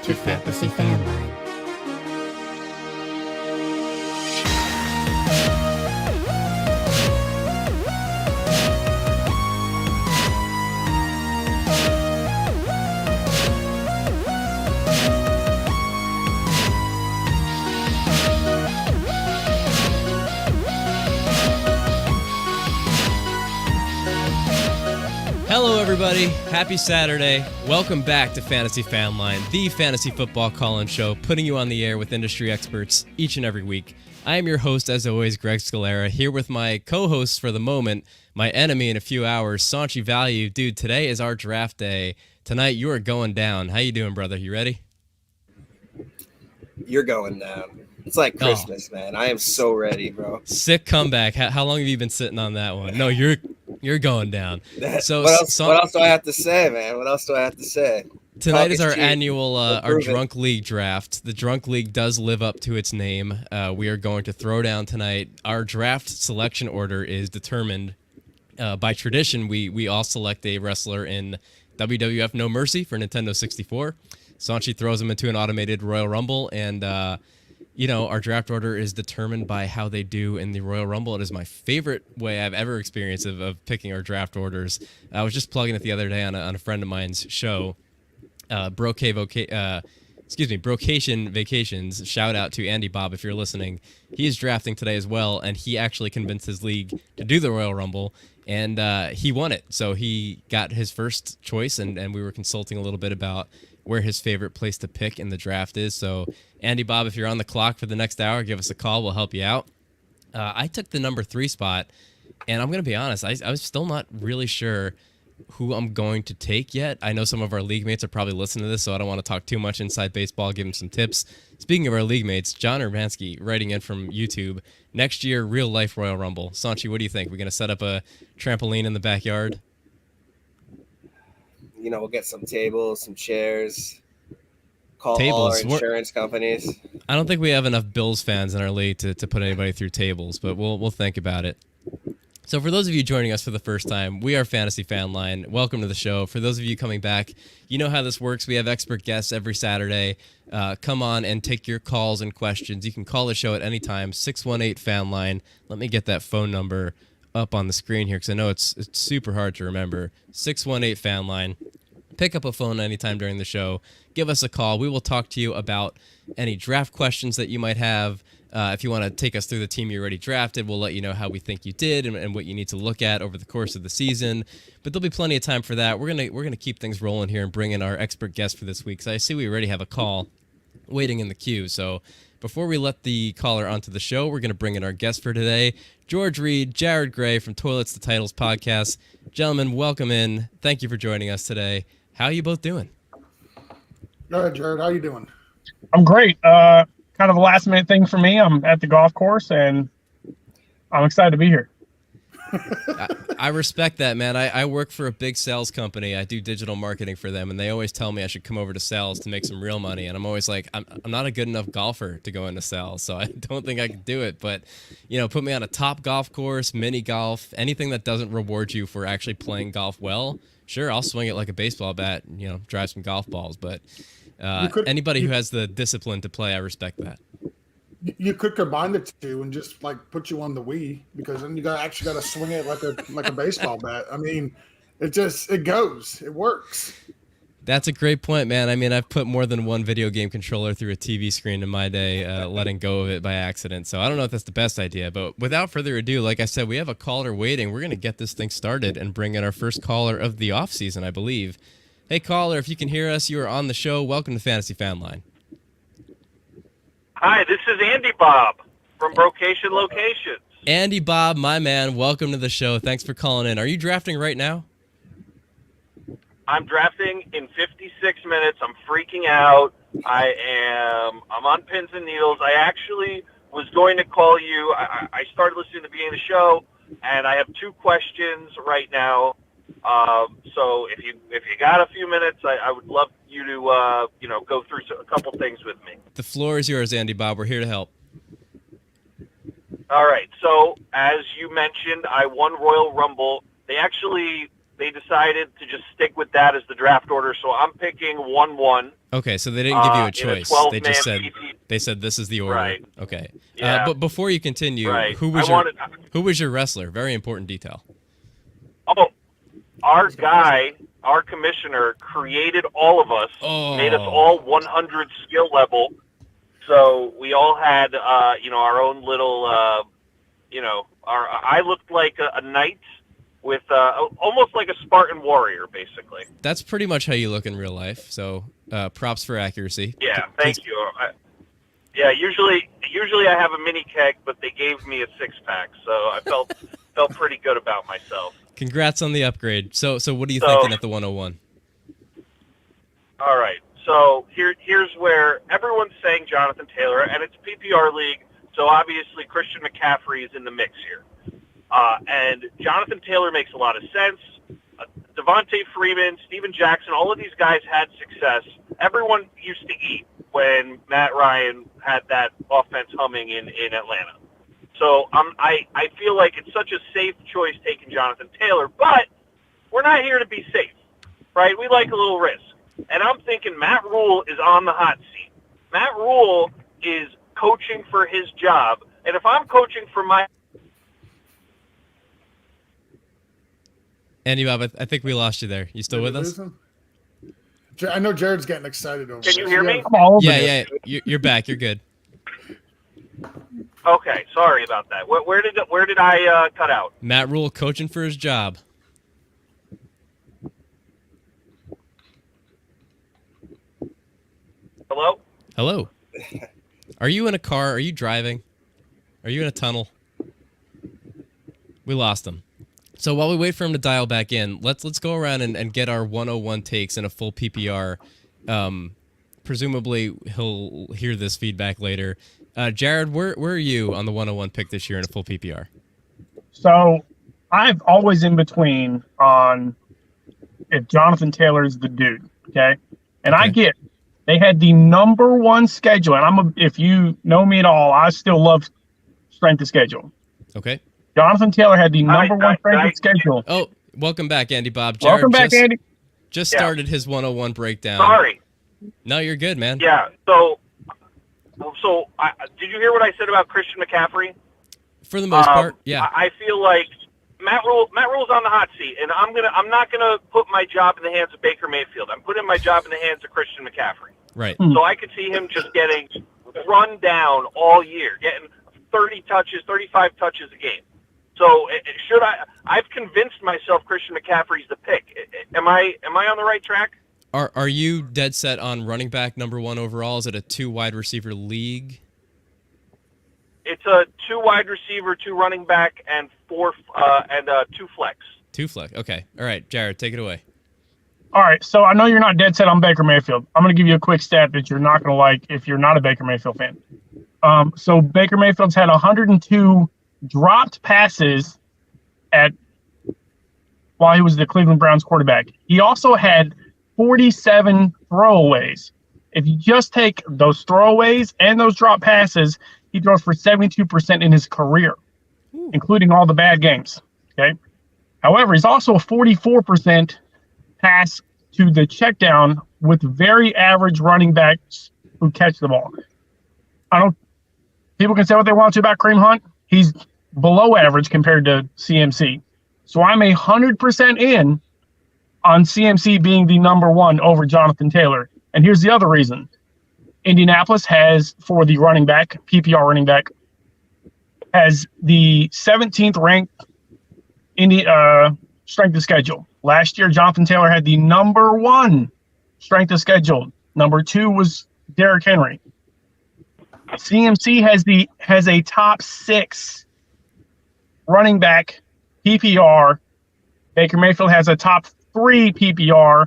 to Fantasy Fanline. Hello, everybody. Happy Saturday. Welcome back to Fantasy Fanline, the fantasy football call-in show, putting you on the air with industry experts each and every week. I am your host, as always, Greg Scalera, here with my co-hosts for the moment, my enemy in a few hours, Sanchi Value. Dude, today is our draft day. Tonight, you are going down. How you doing, brother? You ready? You're going down. It's like Christmas, man. I am so ready, bro. Sick comeback. How long have you been sitting on that one? No, you're going down. So what else do I have to say, man? What else do I have to say? Tonight is our annual, our Drunk League draft. The Drunk League does live up to its name. We are going to throw down tonight. Our draft selection order is determined by tradition. We all select a wrestler in WWF No Mercy for Nintendo 64. Sanchi throws them into an automated Royal Rumble, and our draft order is determined by how they do in the Royal Rumble. It is my favorite way I've ever experienced of picking our draft orders. I was just plugging it the other day on a friend of mine's show, Brocation Vacations. Shout out to Andy Bob if you're listening. He is drafting today as well, and he actually convinced his league to do the Royal Rumble, and he won it. So he got his first choice, and we were consulting a little bit about where his favorite place to pick in the draft is. So, Andy Bob, if you're on the clock for the next hour, give us a call. We'll help you out. I took the number 3 spot, and I'm going to be honest, I was still not really sure who I'm going to take yet. I know some of our league mates are probably listening to this, so I don't want to talk too much inside baseball, give them some tips. Speaking of our league mates, John Urbanski writing in from YouTube, next year, real-life Royal Rumble. Sanchi, what do you think? We're going to set up a trampoline in the backyard? We'll get some tables, some chairs, call tables. All our insurance companies. I don't think we have enough Bills fans in our league to put anybody through tables, but we'll think about it. So for those of you joining us for the first time, we are Fantasy Fanline. Welcome to the show. For those of you coming back, you know how this works. We have expert guests every Saturday. Come on and take your calls and questions. You can call the show at any time, 618-FANLINE. Let me get that phone number up on the screen here because I know it's super hard to remember. 618-FANLINE. Pick up a phone anytime during the show. Give us a call. We will talk to you about any draft questions that you might have. If you want to take us through the team you already drafted, we'll let you know how we think you did and what you need to look at over the course of the season. But there'll be plenty of time for that. We're gonna keep things rolling here and bring in our expert guest for this week. So I see we already have a call waiting in the queue. So before we let the caller onto the show, we're going to bring in our guest for today, George Reed Jarod Gray from Toilets to Titles podcast. Gentlemen, welcome in. Thank you for joining us today. How are you both doing? Go ahead, Jared. How you doing? I'm great. Kind of a last minute thing for me. I'm at the golf course, and I'm excited to be here. I respect that, man. I work for a big sales company. I do digital marketing for them, and they always tell me I should come over to sales to make some real money. And I'm always like, I'm not a good enough golfer to go into sales, so I don't think I can do it. But, put me on a top golf course, mini golf, anything that doesn't reward you for actually playing golf well. Sure, I'll swing it like a baseball bat and, drive some golf balls. But anybody who has the discipline to play, I respect that. You could combine the two and just put you on the Wii, because then you actually got to swing it like a baseball bat. I mean, it goes, it works. That's a great point, man. I mean, I've put more than one video game controller through a TV screen in my day, letting go of it by accident. So I don't know if that's the best idea, but without further ado, like I said, we have a caller waiting. We're going to get this thing started and bring in our first caller of the off season, I believe. Hey, caller, if you can hear us, you are on the show. Welcome to Fantasy Fanline. Hi, this is Andy Bob from Brocation Locations. Andy Bob, my man, welcome to the show. Thanks for calling in. Are you drafting right now? I'm drafting in 56 minutes. I'm freaking out. I'm on pins and needles. I actually was going to call you. I started listening to the beginning of the show, and I have 2 questions right now. So if you got a few minutes, I would love you to go through a couple things with me. The floor is yours, Andy Bob. We're here to help. All right. So as you mentioned, I won Royal Rumble. They actually they decided to just stick with that as the draft order. So I'm picking 1-1. Okay, so they didn't give you a in choice. 12-man They just said PP. they said this is the order. Right. Okay. Yeah. But before you continue, Right. who was your wrestler? Very important detail. Oh, our guy, our commissioner, created all of us, made us all 100 skill level. So we all had, our own little, I looked like a knight with almost like a Spartan warrior, basically. That's pretty much how you look in real life. So props for accuracy. Yeah, thank you. Usually I have a mini keg, but they gave me a 6-pack, so I felt pretty good about myself. Congrats on the upgrade. So what are you thinking at the 101? All right. So here's where everyone's saying Jonathan Taylor, and it's a PPR league, so obviously Christian McCaffrey is in the mix here. And Jonathan Taylor makes a lot of sense. Devontae Freeman, Steven Jackson, all of these guys had success. Everyone used to eat when Matt Ryan had that offense humming in Atlanta. So I feel like it's such a safe choice taking Jonathan Taylor, but we're not here to be safe, right? We like a little risk. And I'm thinking Matt Rule is on the hot seat. Matt Rule is coaching for his job. And if I'm coaching for my... Andy Bob, I think we lost you there. You still with us? I know Jared's getting excited over Can you hear me? Yeah. You're back. You're good. Okay, sorry about that. Where did I cut out? Matt Rule coaching for his job. Hello? Hello. Are you in a car? Are you driving? Are you in a tunnel? We lost him. So while we wait for him to dial back in, let's go around and get our 101 takes in a full PPR. Presumably he'll hear this feedback later. Jarod, where are you on the 101 pick this year in a full PPR? So I've always in between on if Jonathan Taylor's the dude, okay? And I get they had the number one schedule, and if you know me at all, I still love strength of schedule. Okay. Jonathan Taylor had the number one strength of schedule. Oh, welcome back, Andy Bob. Jarod Welcome back, Andy. Just started his 101 breakdown. Sorry. No, you're good, man. Yeah. So did you hear what I said about Christian McCaffrey? For the most part, yeah. I feel like Matt Rule's on the hot seat, and I'm not gonna put my job in the hands of Baker Mayfield. I'm putting my job in the hands of Christian McCaffrey. Right. So I could see him just getting run down all year, getting 30 touches, 35 touches a game. So I've convinced myself Christian McCaffrey's the pick. Am I on the right track? Are you dead set on running back number one overall? Is it a 2 wide receiver league? It's a 2 wide receiver, 2 running back, and 2 flex. 2 flex. Okay. All right, Jarod, take it away. All right, so I know you're not dead set on Baker Mayfield. I'm going to give you a quick stat that you're not going to like if you're not a Baker Mayfield fan. So Baker Mayfield's had 102 dropped passes while he was the Cleveland Browns quarterback. He also had 47 throwaways. If you just take those throwaways and those drop passes, he throws for 72% in his career, including all the bad games. Okay. However, he's also a 44% pass to the check down with very average running backs who catch the ball. People can say what they want to about Kareem Hunt. He's below average compared to CMC. So I'm 100% in on CMC being the number one over Jonathan Taylor. And here's the other reason. Indianapolis has, for the running back, PPR running back, has the 17th ranked strength of schedule. Last year, Jonathan Taylor had the number one strength of schedule. Number 2 was Derrick Henry. CMC has a top 6 running back PPR. Baker Mayfield has a top 3 PPR.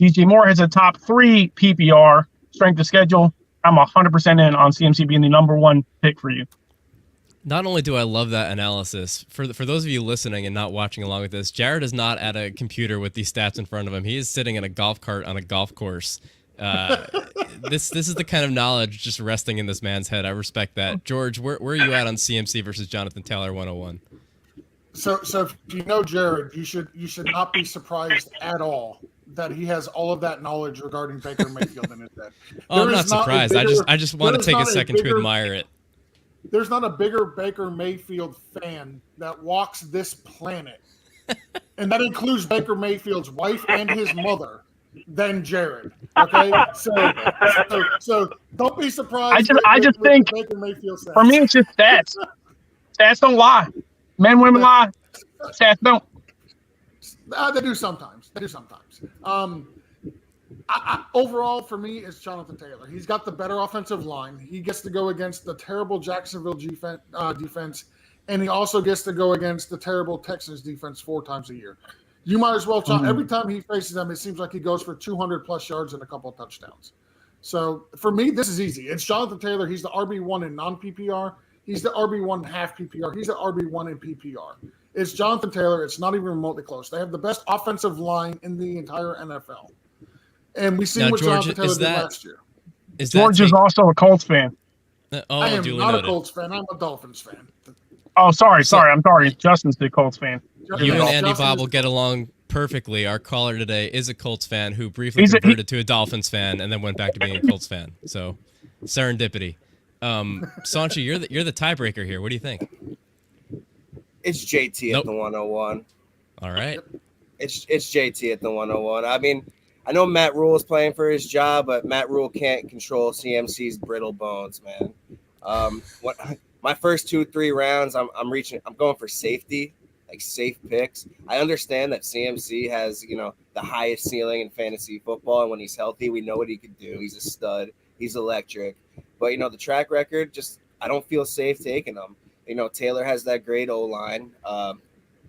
DJ Moore has a top 3 PPR strength of schedule. I'm 100% in on CMC being the number one pick for you. Not only do I love that analysis, for those of you listening and not watching along with this, Jarod is not at a computer with these stats in front of him. He is sitting in a golf cart on a golf course. This is the kind of knowledge just resting in this man's head. I respect that. George, where are you at on CMC versus Jonathan Taylor 101? So if you know Jared, you should not be surprised at all that he has all of that knowledge regarding Baker Mayfield in his head. Oh, I'm There not is not a surprised. bigger- I just want there to is take a not second to bigger- admire it. There's not a bigger Baker Mayfield fan that walks this planet, and that includes Baker Mayfield's wife and his mother, than Jared. Okay, so don't be surprised. I just think Baker Mayfield says. For me, it's just stats. Stats don't lie. Men, women lie. Stats don't. They do sometimes. Overall, for me, it's Jonathan Taylor. He's got the better offensive line. He gets to go against the terrible Jacksonville defense, and he also gets to go against the terrible Texans defense 4 times a year. You might as well every time he faces them, it seems like he goes for 200-plus yards and a couple of touchdowns. So, for me, this is easy. It's Jonathan Taylor. He's the RB1 in non-PPR. He's the RB1 half PPR. He's the RB1 in PPR. It's Jonathan Taylor. It's not even remotely close. They have the best offensive line in the entire NFL. And we see what George, Jonathan Taylor did last year. George is also a Colts fan. I am duly not noted. a Colts fan. I'm a Dolphins fan. Oh, sorry. I'm sorry. Justin's the Colts fan. You and Andy Justin Bob is- will get along perfectly. Our caller today is a Colts fan who briefly converted to a Dolphins fan and then went back to being a Colts fan. So, serendipity. Sanchi, you're the tiebreaker here. What do you think? It's JT Nope. at the 101. All right. It's JT at the 101. I mean, I know Matt Rule is playing for his job, but Matt Rule can't control CMC's brittle bones, man. My first 2-3 rounds, I'm going for safety, like safe picks. I understand that CMC has, the highest ceiling in fantasy football, and when he's healthy, we know what he can do. He's a stud. He's electric. But, the track record, I don't feel safe taking him. Taylor has that great O-line.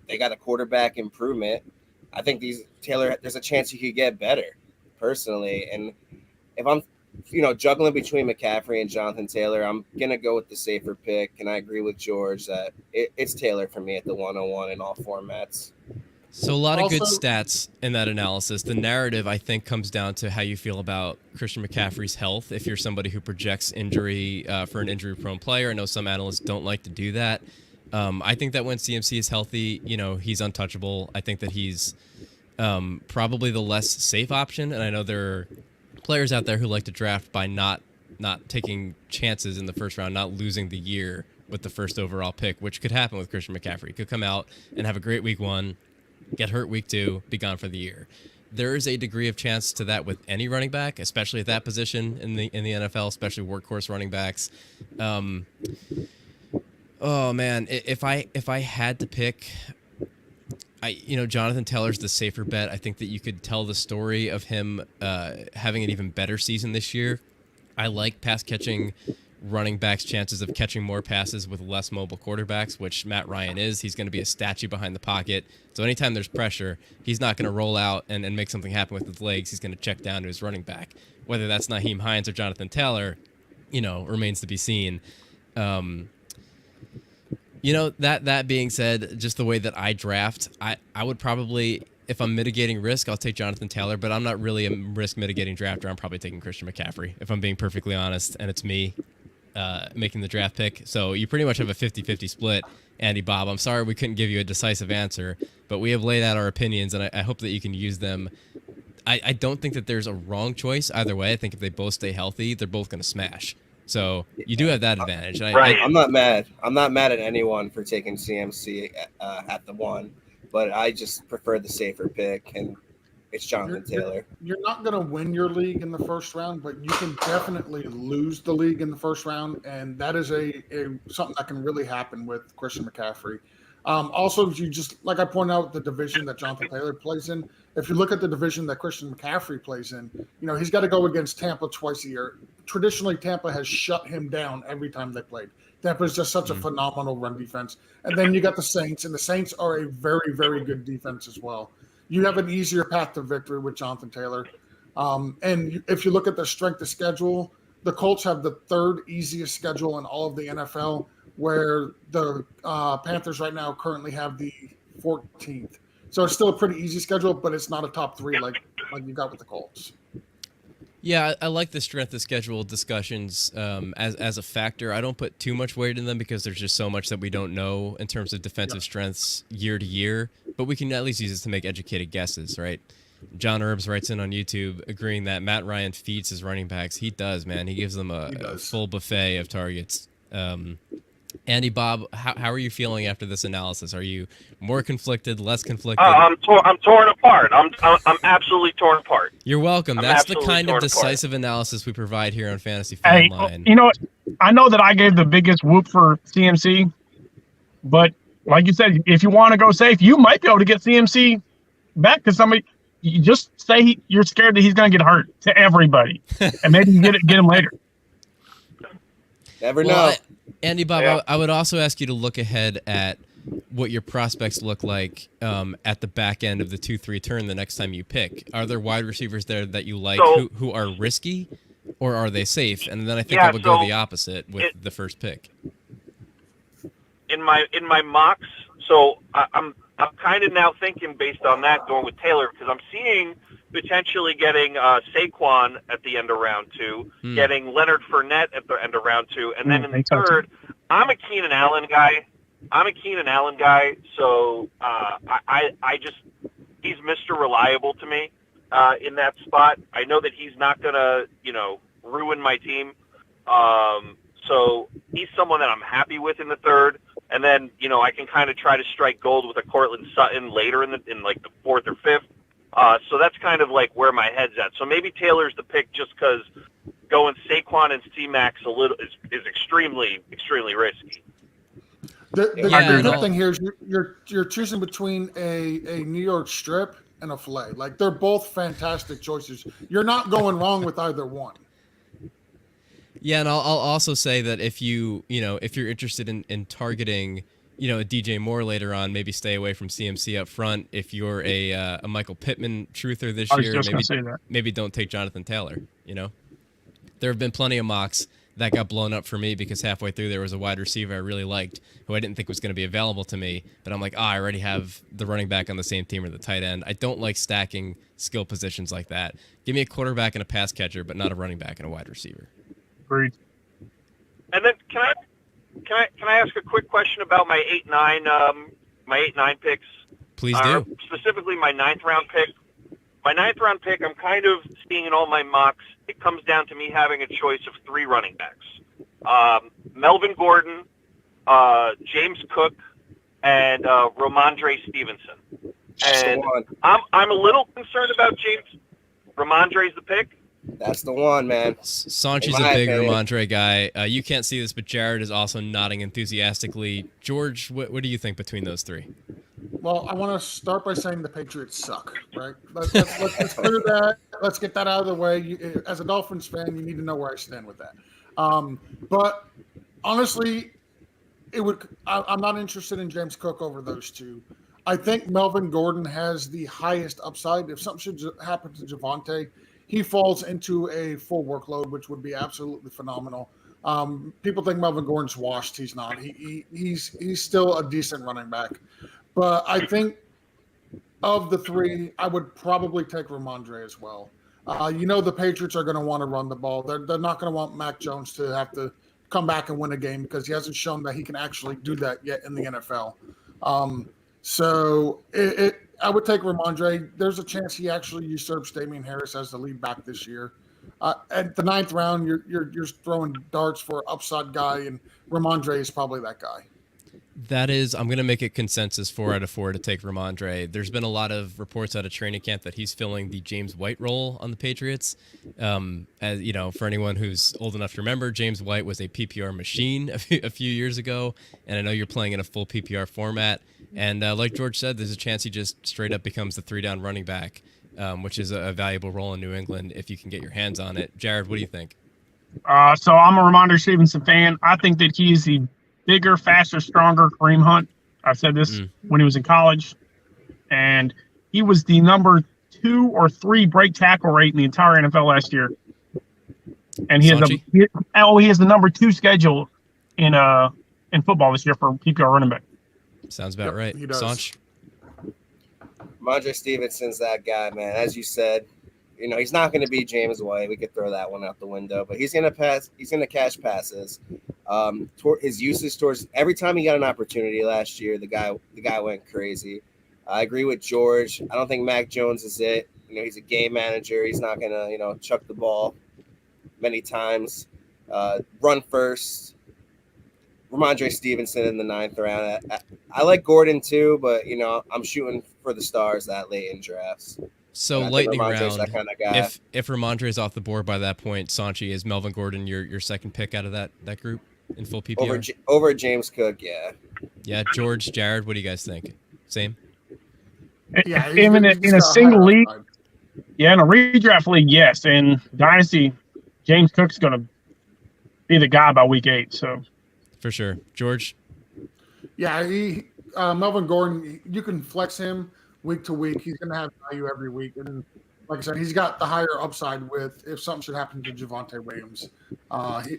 They got a quarterback improvement. I think Taylor, there's a chance he could get better, personally. And if I'm, juggling between McCaffrey and Jonathan Taylor, I'm going to go with the safer pick. And I agree with George that it's Taylor for me at the 101 in all formats. So a lot of good Also- stats in that analysis. The narrative, I think, comes down to how you feel about Christian McCaffrey's health. If you're somebody who projects injury for an injury-prone player, I know some analysts don't like to do that. I think that when CMC is healthy, he's untouchable. I think that he's probably the less safe option, and I know there are players out there who like to draft by not taking chances in the first round, not losing the year with the first overall pick, which could happen with Christian McCaffrey. He could come out and have a great week 1, get hurt week 2, be gone for the year. There is a degree of chance to that with any running back, especially at that position in the NFL, especially workhorse running backs. Oh man, if I had to pick, Jonathan Taylor's the safer bet. I think that you could tell the story of him having an even better season this year. I like pass catching running backs' chances of catching more passes with less mobile quarterbacks, which Matt Ryan is. He's going to be a statue behind the pocket. So anytime there's pressure, he's not going to roll out and make something happen with his legs. He's going to check down to his running back. Whether that's Nyheim Hines or Jonathan Taylor, remains to be seen. That being said, just the way that I draft, I would probably, if I'm mitigating risk, I'll take Jonathan Taylor, but I'm not really a risk mitigating drafter. I'm probably taking Christian McCaffrey, if I'm being perfectly honest, and it's me making the draft pick. So you pretty much have a 50-50 split, Andy Bob. I'm sorry we couldn't give you a decisive answer, but we have laid out our opinions, and I hope that you can use them. I don't think that there's a wrong choice either way. I think if they both stay healthy, they're both going to smash. So you do have that advantage. Right. I'm not mad. I'm not mad at anyone for taking CMC at the 1, but I just prefer the safer pick, and it's Jonathan Taylor. You're not going to win your league in the first round, but you can definitely lose the league in the first round, and that is something that can really happen with Christian McCaffrey. Also, you just like I pointed out, the division that Jonathan Taylor plays in. If you look at the division that Christian McCaffrey plays in, he's got to go against Tampa twice a year. Traditionally, Tampa has shut him down every time they played. Tampa is just such a phenomenal run defense. And then you got the Saints, and the Saints are a very, very good defense as well. You have an easier path to victory with Jonathan Taylor. And if you look at their strength of schedule, the Colts have the 3rd easiest schedule in all of the NFL, where the Panthers right now currently have the 14th. So it's still a pretty easy schedule, but it's not a top 3 like you got with the Colts. Yeah, I like the strength of schedule discussions as a factor. I don't put too much weight in them because there's just so much that we don't know in terms of defensive strengths year to year. But we can at least use it to make educated guesses, right? John Herbs writes in on YouTube agreeing that Matt Ryan feeds his running backs. He does, man. He gives them a full buffet of targets. Andy, Bob, how are you feeling after this analysis? Are you more conflicted, less conflicted? I'm torn apart. I'm absolutely torn apart. You're welcome. I'm That's the absolutely kind of torn apart. decisive analysis we provide here on Fantasy Hey, Fanline. you know what? I know that I gave the biggest whoop for CMC, but like you said, if you want to go safe, you might be able to get CMC back because somebody. You just say you're scared that he's going to get hurt to everybody, and maybe you get him later. Never know. Well, Andy, Bob, Yeah. I would also ask you to look ahead at what your prospects look like at the back end of the 2-3 turn the next time you pick. Are there wide receivers there that you like who are risky, or are they safe? And then I think I would go the opposite with the first pick. In my mocks, so I'm kind of now thinking based on that going with Taylor because I'm seeing potentially getting Saquon at the end of round 2, getting Leonard Fournette at the end of round 2, and then in the third, I'm a Keenan Allen guy. So I just he's Mr. Reliable to me in that spot. I know that he's not gonna ruin my team. So he's someone that I'm happy with in the third. And then, I can kind of try to strike gold with a Cortland Sutton later in like the fourth or fifth. So that's kind of like where my head's at. So maybe Taylor's the pick just because going Saquon and C-Max is extremely, extremely risky. The good thing here is you're choosing between a New York strip and a fillet. Like they're both fantastic choices. You're not going wrong with either one. Yeah, and I'll also say that if you're interested in targeting, a DJ Moore later on, maybe stay away from CMC up front. If you're a Michael Pittman truther this year, maybe don't take Jonathan Taylor. There have been plenty of mocks that got blown up for me because halfway through there was a wide receiver I really liked who I didn't think was going to be available to me, but I'm like, I already have the running back on the same team or the tight end. I don't like stacking skill positions like that. Give me a quarterback and a pass catcher, but not a running back and a wide receiver. Agreed. And then can I ask a quick question about my 8-9 picks? Please do. Specifically my 9th round pick. My 9th round pick, I'm kind of seeing in all my mocks, it comes down to me having a choice of 3 running backs. Melvin Gordon, James Cook, and Ramondre Stevenson. And I'm a little concerned about James. Ramondre's the pick. That's the one, man. Sanchi's a big Ramondre guy. You can't see this, but Jarod is also nodding enthusiastically. George, what do you think between those 3? Well, I want to start by saying the Patriots suck, right? Let's clear that. Let's get that out of the way. As a Dolphins fan, you need to know where I stand with that. But honestly, I'm not interested in James Cook over those 2. I think Melvin Gordon has the highest upside. If something should happen to Javonte, he falls into a full workload, which would be absolutely phenomenal. People think Melvin Gordon's washed. He's not. He's still a decent running back. But I think of the 3, I would probably take Ramondre as well. The Patriots are going to want to run the ball. They're not going to want Mac Jones to have to come back and win a game because he hasn't shown that he can actually do that yet in the NFL. So I would take Ramondre. There's a chance he actually usurps Damian Harris as the lead back this year. At the 9th round, you're throwing darts for an upside guy, and Ramondre is probably that guy. That is, I'm going to make it consensus 4 out of 4 to take Ramondre. There's been a lot of reports out of training camp that he's filling the James White role on the Patriots. As for anyone who's old enough to remember, James White was a PPR machine a few years ago, and I know you're playing in a full PPR format. And like George said, there's a chance he just straight up becomes the 3-down running back, which is a valuable role in New England if you can get your hands on it. Jarod, what do you think? So I'm a Ramondre Stevenson fan. I think that he's the bigger, faster, stronger Kareem Hunt. I said this when he was in college. And he was the number 2 or 3 break tackle rate in the entire NFL last year. And he has the number 2 schedule in football this year for PPR running back. Sounds about right. Sanch? Ramondre Stevenson's that guy, man. As you said, he's not going to be James White. We could throw that one out the window, but he's going to pass. He's going to catch passes. His usage towards every time he got an opportunity last year, the guy went crazy. I agree with George. I don't think Mac Jones is it. He's a game manager. He's not going to, chuck the ball many times. Run first. Ramondre Stevenson in the 9th round. I like Gordon too, but I'm shooting for the stars that late in drafts. So lightning round. That kind of guy. If Ramondre's off the board by that point, Sanchi, is Melvin Gordon your second pick out of that group in full PPR? Over James Cook, yeah. Yeah, George, Jarod, what do you guys think? Same? Yeah, in a single league. Yeah, in a redraft league, yes. In Dynasty, James Cook's going to be the guy by week 8. So, for sure, George. Yeah, Melvin Gordon. You can flex him week to week. He's going to have value every week, and like I said, he's got the higher upside with if something should happen to Javonte Williams,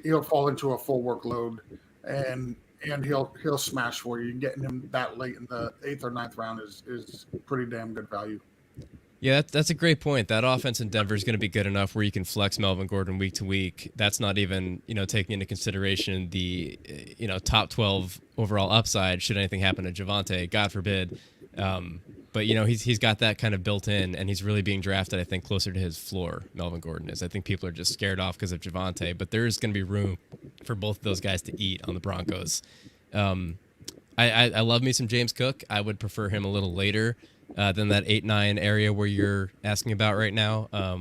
he'll fall into a full workload, and he'll smash for you. Getting him that late in the 8th or 9th round is pretty damn good value. Yeah, that's a great point. That offense in Denver is going to be good enough where you can flex Melvin Gordon week to week. That's not even, taking into consideration the, top 12 overall upside should anything happen to Javonte, God forbid. But, he's got that kind of built in, and he's really being drafted, I think, closer to his floor, Melvin Gordon is. I think people are just scared off because of Javonte, but there is going to be room for both of those guys to eat on the Broncos. I love me some James Cook. I would prefer him a little later than that 8-9 area where you're asking about right now. I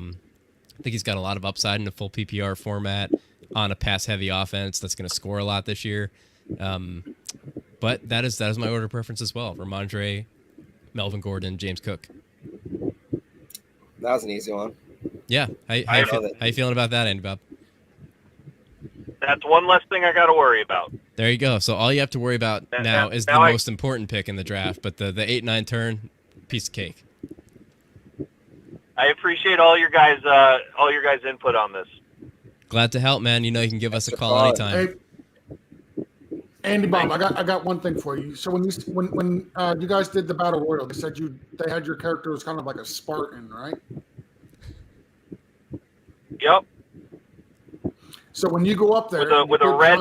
think he's got a lot of upside in a full PPR format on a pass-heavy offense that's going to score a lot this year. But that is my order of preference as well. Ramondre, Melvin Gordon, James Cook. That was an easy one. Yeah. How you feeling about that, Andy Bob? That's one less thing I got to worry about. There you go. So all you have to worry about now is the most important pick in the draft, but the 8-9 turn, piece of cake. I appreciate all your guys' input on this. Glad to help, man. You can give us a call anytime. Hey, Andy Bob, I got one thing for you. So when you guys did the battle royal, they said they had your character was kind of like a Spartan, right? Yep. So when you go up there with a red.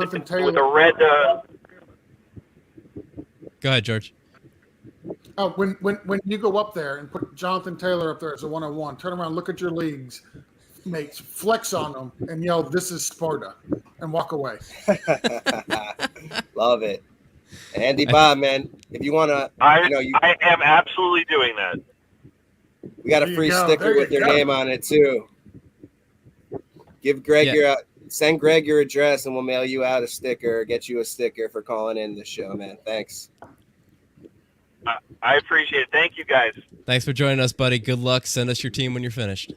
Go ahead, George. When you go up there and put Jonathan Taylor up there as a 101, turn around, look at your leagues mates, flex on them, and yell, "This is Sparta," and walk away. Love it. Andy Bob, man, if you want to, I am absolutely doing that. We got a free sticker with your name on it too. Give Greg send Greg your address, and we'll mail you out a sticker or get you a sticker for calling in the show, man. Thanks. I appreciate it. Thank you, guys. Thanks for joining us, buddy. Good luck. Send us your team when you're finished.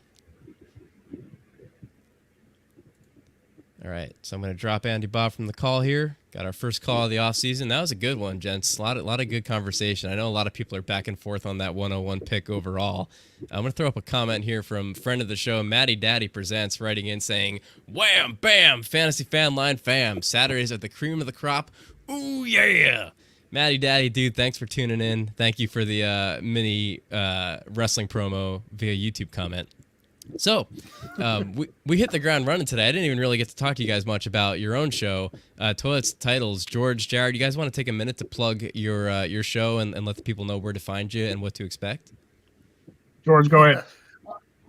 All right, so I'm going to drop Andy Bob from the call here. Got our first call of the offseason. That was a good one, gents. A lot of good conversation. I know a lot of people are back and forth on that 101 pick overall. I'm going to throw up a comment here from friend of the show, Matty Daddy Presents, writing in saying, "Wham, bam, Fantasy Fanline fam. Saturdays are the cream of the crop. Ooh, yeah." Matty Daddy, dude, thanks for tuning in. Thank you for the mini wrestling promo via YouTube comment. So, we hit the ground running today. I didn't even really get to talk to you guys much about your own show, Toilets Titles. George, Jarod, you guys want to take a minute to plug your show and let the people know where to find you and what to expect? George, go ahead.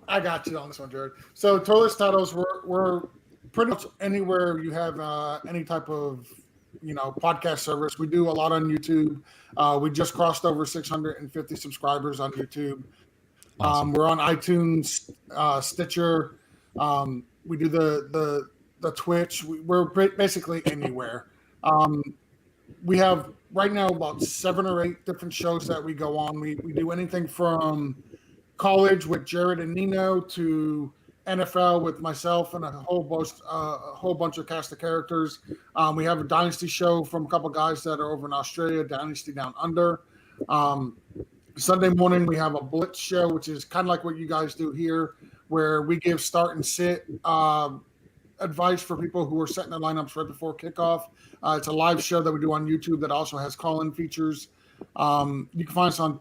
I got you on this one, Jarod. So, Toilets Titles, we're pretty much anywhere you have any type of podcast service. We do a lot on YouTube. We just crossed over 650 subscribers on YouTube. Awesome. We're on iTunes, Stitcher. We do the Twitch. We're basically anywhere. We have right now about 7 or 8 different shows that we go on. We do anything from college with Jared and Nino to NFL with myself and a whole bunch of cast of characters. We have a Dynasty show from a couple guys that are over in Australia, Dynasty Down Under. Sunday morning, we have a Blitz show, which is kind of like what you guys do here, where we give start and sit advice for people who are setting their lineups right before kickoff. It's a live show that we do on YouTube that also has call-in features. You can find us on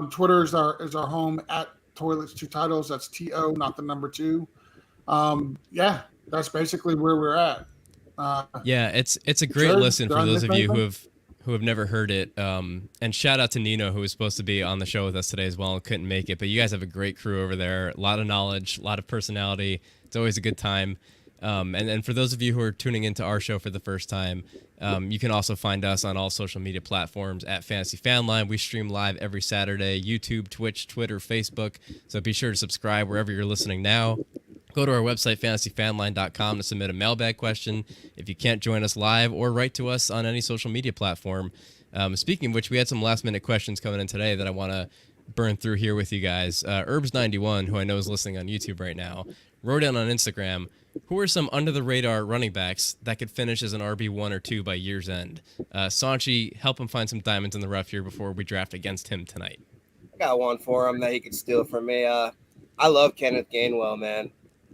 Twitter is our home at toilets, 2 titles. That's TO, not the number 2. Yeah, that's basically where we're at. Yeah, it's a great Jared, listen did for I those miss of you anything? who have never heard it. And shout out to Nino, who was supposed to be on the show with us today as well and couldn't make it. But you guys have a great crew over there. A lot of knowledge, a lot of personality. It's always a good time. And for those of you who are tuning into our show for the first time, you can also find us on all social media platforms at Fantasy Fanline. We stream live every Saturday, YouTube, Twitch, Twitter, Facebook. So be sure to subscribe wherever you're listening now. Go to our website, fantasyfanline.com, to submit a mailbag question if you can't join us live, or write to us on any social media platform. Speaking of which, we had some last-minute questions coming in today that I want to burn through here with you guys. Herbs91, who I know is listening on YouTube right now, wrote in on Instagram, who are some under-the-radar running backs that could finish as an RB1 or 2 by year's end? Sanchi, help him find some diamonds in the rough here before we draft against him tonight. I got one for him that he could steal from me. I love Kenneth Gainwell, man.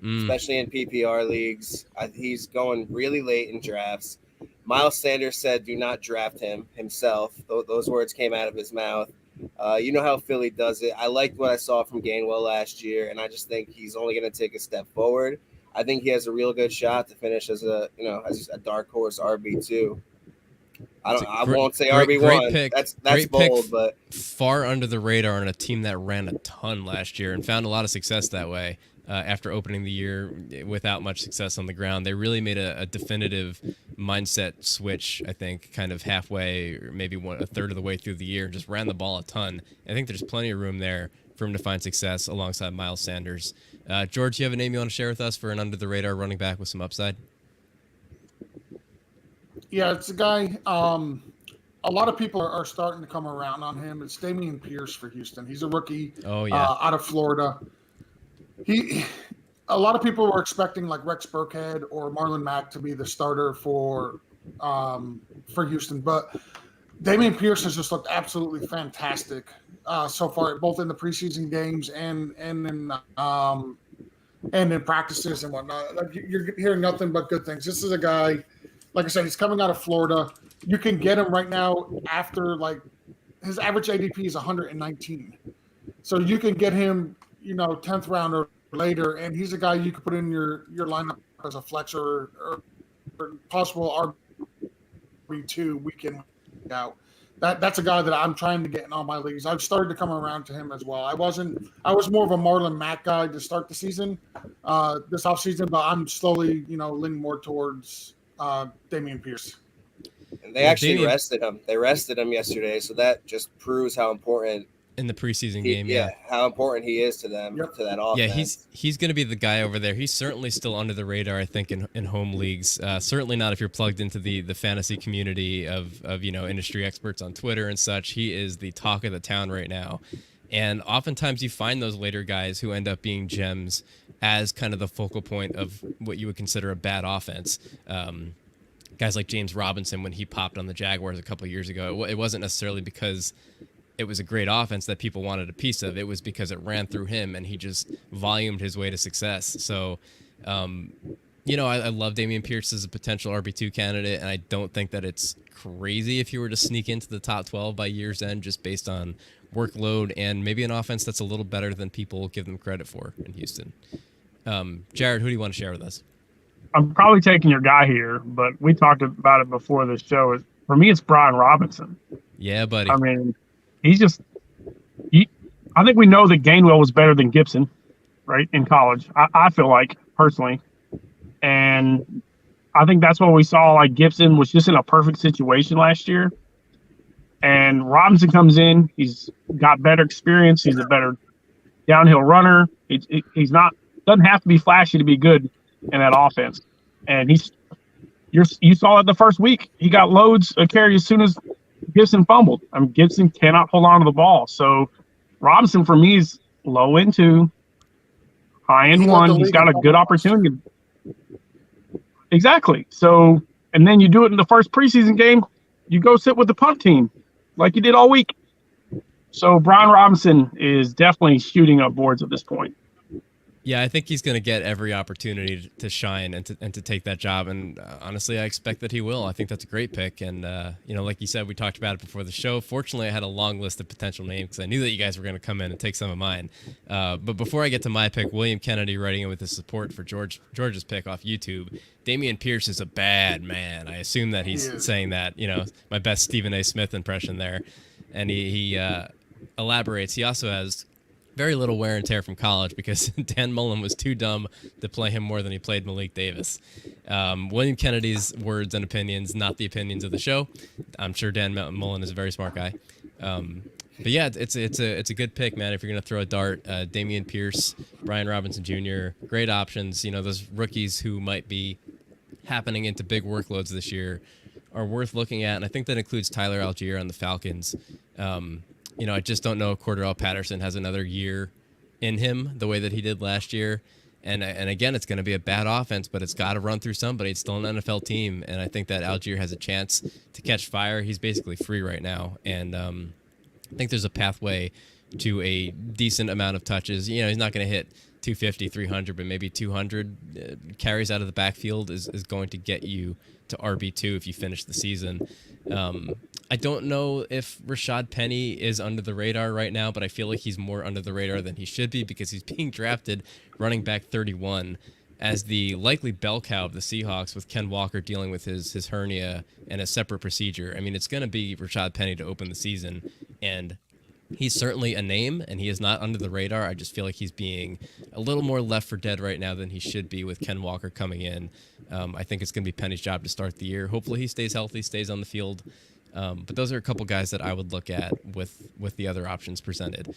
Especially in PPR leagues. He's going really late in drafts. Miles Sanders said, do not draft him himself. Those words came out of his mouth. You know how Philly does it. I liked what I saw from Gainwell last year, and I just think he's only going to take a step forward. I think he has a real good shot to finish as a dark horse RB2. I won't say RB1. Great pick. That's great bold, pick, but far under the radar on a team that ran a ton last year and found a lot of success that way. After opening the year without much success on the ground, they really made a definitive mindset switch, I think, kind of halfway or maybe a third of the way through the year, just ran the ball a ton. I think there's plenty of room there for him to find success alongside Miles Sanders. George, you have a name you want to share with us for an under-the-radar running back with some upside? Yeah, it's a guy. A lot of people are starting to come around on him. It's Dameon Pierce for Houston. He's a rookie out of Florida. A lot of people were expecting like Rex Burkhead or Marlon Mack to be the starter for Houston, but Dameon Pierce has just looked absolutely fantastic so far, both in the preseason games and in practices and whatnot. Like, you're hearing nothing but good things. This is a guy, like I said, he's coming out of Florida. You can get him right now after, like, his average ADP is 119, so you can get him, 10th round or later, and he's a guy you could put in your lineup as a flex or possible RB2 week in, week out. That's a guy that I'm trying to get in all my leagues. I've started to come around to him as well. I was more of a Marlon Mack guy to start the season, this offseason, but I'm slowly, leaning more towards Dameon Pierce. And they actually rested him. They rested him yesterday, so that just proves how important in the preseason game, how important he is to them, to that offense. Yeah, he's going to be the guy over there. He's certainly still under the radar, I think, in home leagues. Certainly not if you're plugged into the fantasy community of industry experts on Twitter and such. He is the talk of the town right now. And oftentimes you find those later guys who end up being gems as kind of the focal point of what you would consider a bad offense. Guys like James Robinson, when he popped on the Jaguars a couple of years ago, it wasn't necessarily because it was a great offense that people wanted a piece of. It was because it ran through him and he just volumed his way to success. So, I love Dameon Pierce as a potential RB2 candidate, and I don't think that it's crazy if you were to sneak into the top 12 by year's end just based on workload and maybe an offense that's a little better than people give them credit for in Houston. Jared, who do you want to share with us? I'm probably taking your guy here, but we talked about it before the show. For me, it's Brian Robinson. Yeah, buddy. I mean, I think we know that Gainwell was better than Gibson, right, in college. I feel like, personally. And I think that's what we saw. Like, Gibson was just in a perfect situation last year. And Robinson comes in. He's got better experience. He's a better downhill runner. Doesn't have to be flashy to be good in that offense. And you saw it the first week. He got loads of carry as soon as Gibson fumbled. I mean, Gibson cannot hold on to the ball. So Robinson, for me, is low end 2, high end 1. He's got a good opportunity. Exactly. So, and then you do it in the first preseason game. You go sit with the punt team like you did all week. So Brian Robinson is definitely shooting up boards at this point. Yeah, I think he's going to get every opportunity to shine and to take that job. And honestly, I expect that he will. I think that's a great pick. And, like you said, we talked about it before the show. Fortunately, I had a long list of potential names because I knew that you guys were going to come in and take some of mine. But before I get to my pick, William Kennedy writing in with his support for George's pick off YouTube. Damian Pierce is a bad man. I assume that he's saying that, my best Stephen A. Smith impression there. And he elaborates. He also has very little wear and tear from college because Dan Mullen was too dumb to play him more than he played Malik Davis. William Kennedy's words and opinions, not the opinions of the show. I'm sure Dan Mullen is a very smart guy. But yeah, it's a good pick, man. If you're going to throw a dart, Damian Pierce, Brian Robinson Jr., great options. Those rookies who might be happening into big workloads this year are worth looking at. And I think that includes Tyler Algier on the Falcons. I just don't know if Cordarrelle Patterson has another year in him the way that he did last year. And again, it's going to be a bad offense, but it's got to run through somebody. It's still an NFL team, and I think that Algier has a chance to catch fire. He's basically free right now, and I think there's a pathway to a decent amount of touches. He's not going to hit 250, 300, but maybe 200 carries out of the backfield is going to get you to RB2 if you finish the season. I don't know if Rashad Penny is under the radar right now, but I feel like he's more under the radar than he should be because he's being drafted running back 31 as the likely bell cow of the Seahawks with Ken Walker dealing with his hernia and a separate procedure. I mean, it's going to be Rashad Penny to open the season, and he's certainly a name, and he is not under the radar. I just feel like he's being a little more left for dead right now than he should be with Ken Walker coming in. I think it's going to be Penny's job to start the year. Hopefully he stays healthy, stays on the field. But those are a couple guys that I would look at with the other options presented.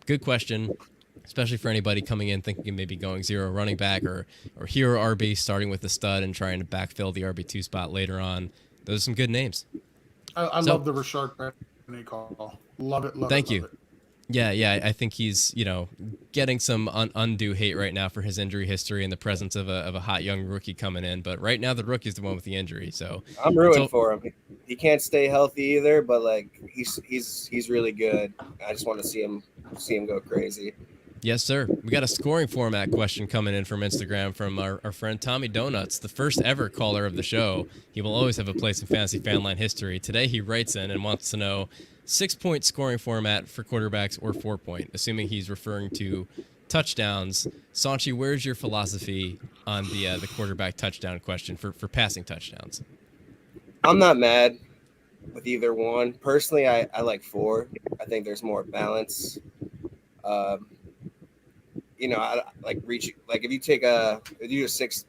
Good question, especially for anybody coming in thinking maybe going zero running back or hero RB, starting with the stud and trying to backfill the RB2 spot later on. Those are some good names. I love the Rashard Penny call. Love it. Thank you. Love it. Yeah. I think he's, getting some undue hate right now for his injury history in the presence of a hot young rookie coming in. But right now, the rookie's the one with the injury. So I'm rooting for him. He can't stay healthy either, but he's really good. I just want to see him go crazy. Yes, sir. We got a scoring format question coming in from Instagram from our friend Tommy Donuts, the first ever caller of the show. He will always have a place in Fantasy Fanline history. Today he writes in and wants to know 6-point scoring format for quarterbacks or 4-point, assuming he's referring to touchdowns. Sanchi, where's your philosophy on the quarterback touchdown question for passing touchdowns? I'm not mad with either one. Personally, I like 4. I think there's more balance. I like reach. Like if you do 6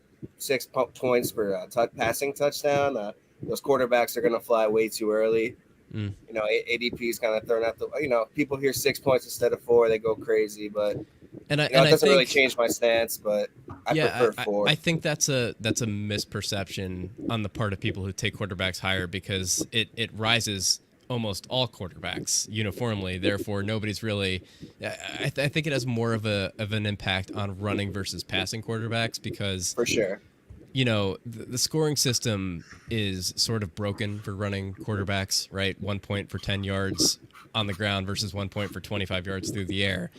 points for a passing touchdown, those quarterbacks are going to fly way too early. ADP is kind of thrown out people hear 6 points instead of 4, they go crazy, but it doesn't really change my stance, but I prefer 4. I think that's a misperception on the part of people who take quarterbacks higher because it rises almost all quarterbacks uniformly. Therefore, nobody's really. I think it has more of an impact on running versus passing quarterbacks because for sure. The scoring system is sort of broken for running quarterbacks, right? 1 point for 10 yards on the ground versus 1 point for 25 yards through the air.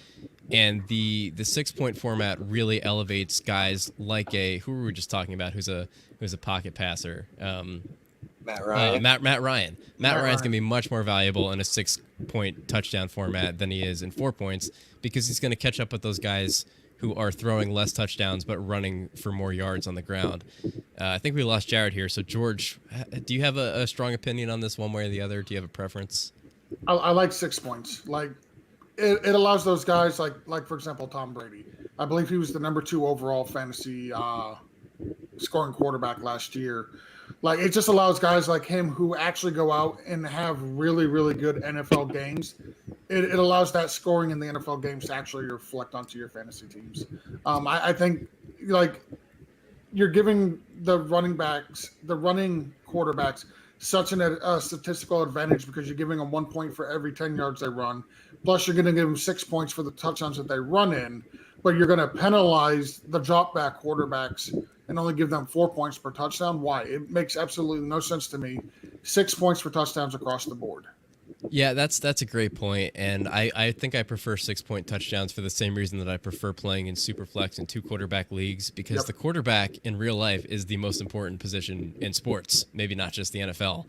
And the 6-point format really elevates guys like who were we just talking about, who's a pocket passer? Matt Ryan. Matt Ryan. Matt Ryan's going to be much more valuable in a 6-point touchdown format than he is in 4 points because he's going to catch up with those guys who are throwing less touchdowns but running for more yards on the ground. I think we lost Jarod here. So, George, do you have a strong opinion on this one way or the other? Do you have a preference? I like 6 points. Like it allows those guys like for example Tom Brady. I believe he was the number 2 overall fantasy scoring quarterback last year. Like it just allows guys like him who actually go out and have really, really good NFL games. It allows that scoring in the NFL games to actually reflect onto your fantasy teams. I think like you're giving the running quarterbacks such a statistical advantage because you're giving them 1 point for every 10 yards they run. Plus you're going to give them 6 points for the touchdowns that they run in, but you're going to penalize the drop back quarterbacks and only give them 4 points per touchdown. Why? It makes absolutely no sense to me. 6 points for touchdowns across the board. Yeah, that's a great point, and I think I prefer 6-point touchdowns for the same reason that I prefer playing in Superflex and 2 quarterback leagues, because Yep. the quarterback in real life is the most important position in sports, maybe not just the NFL,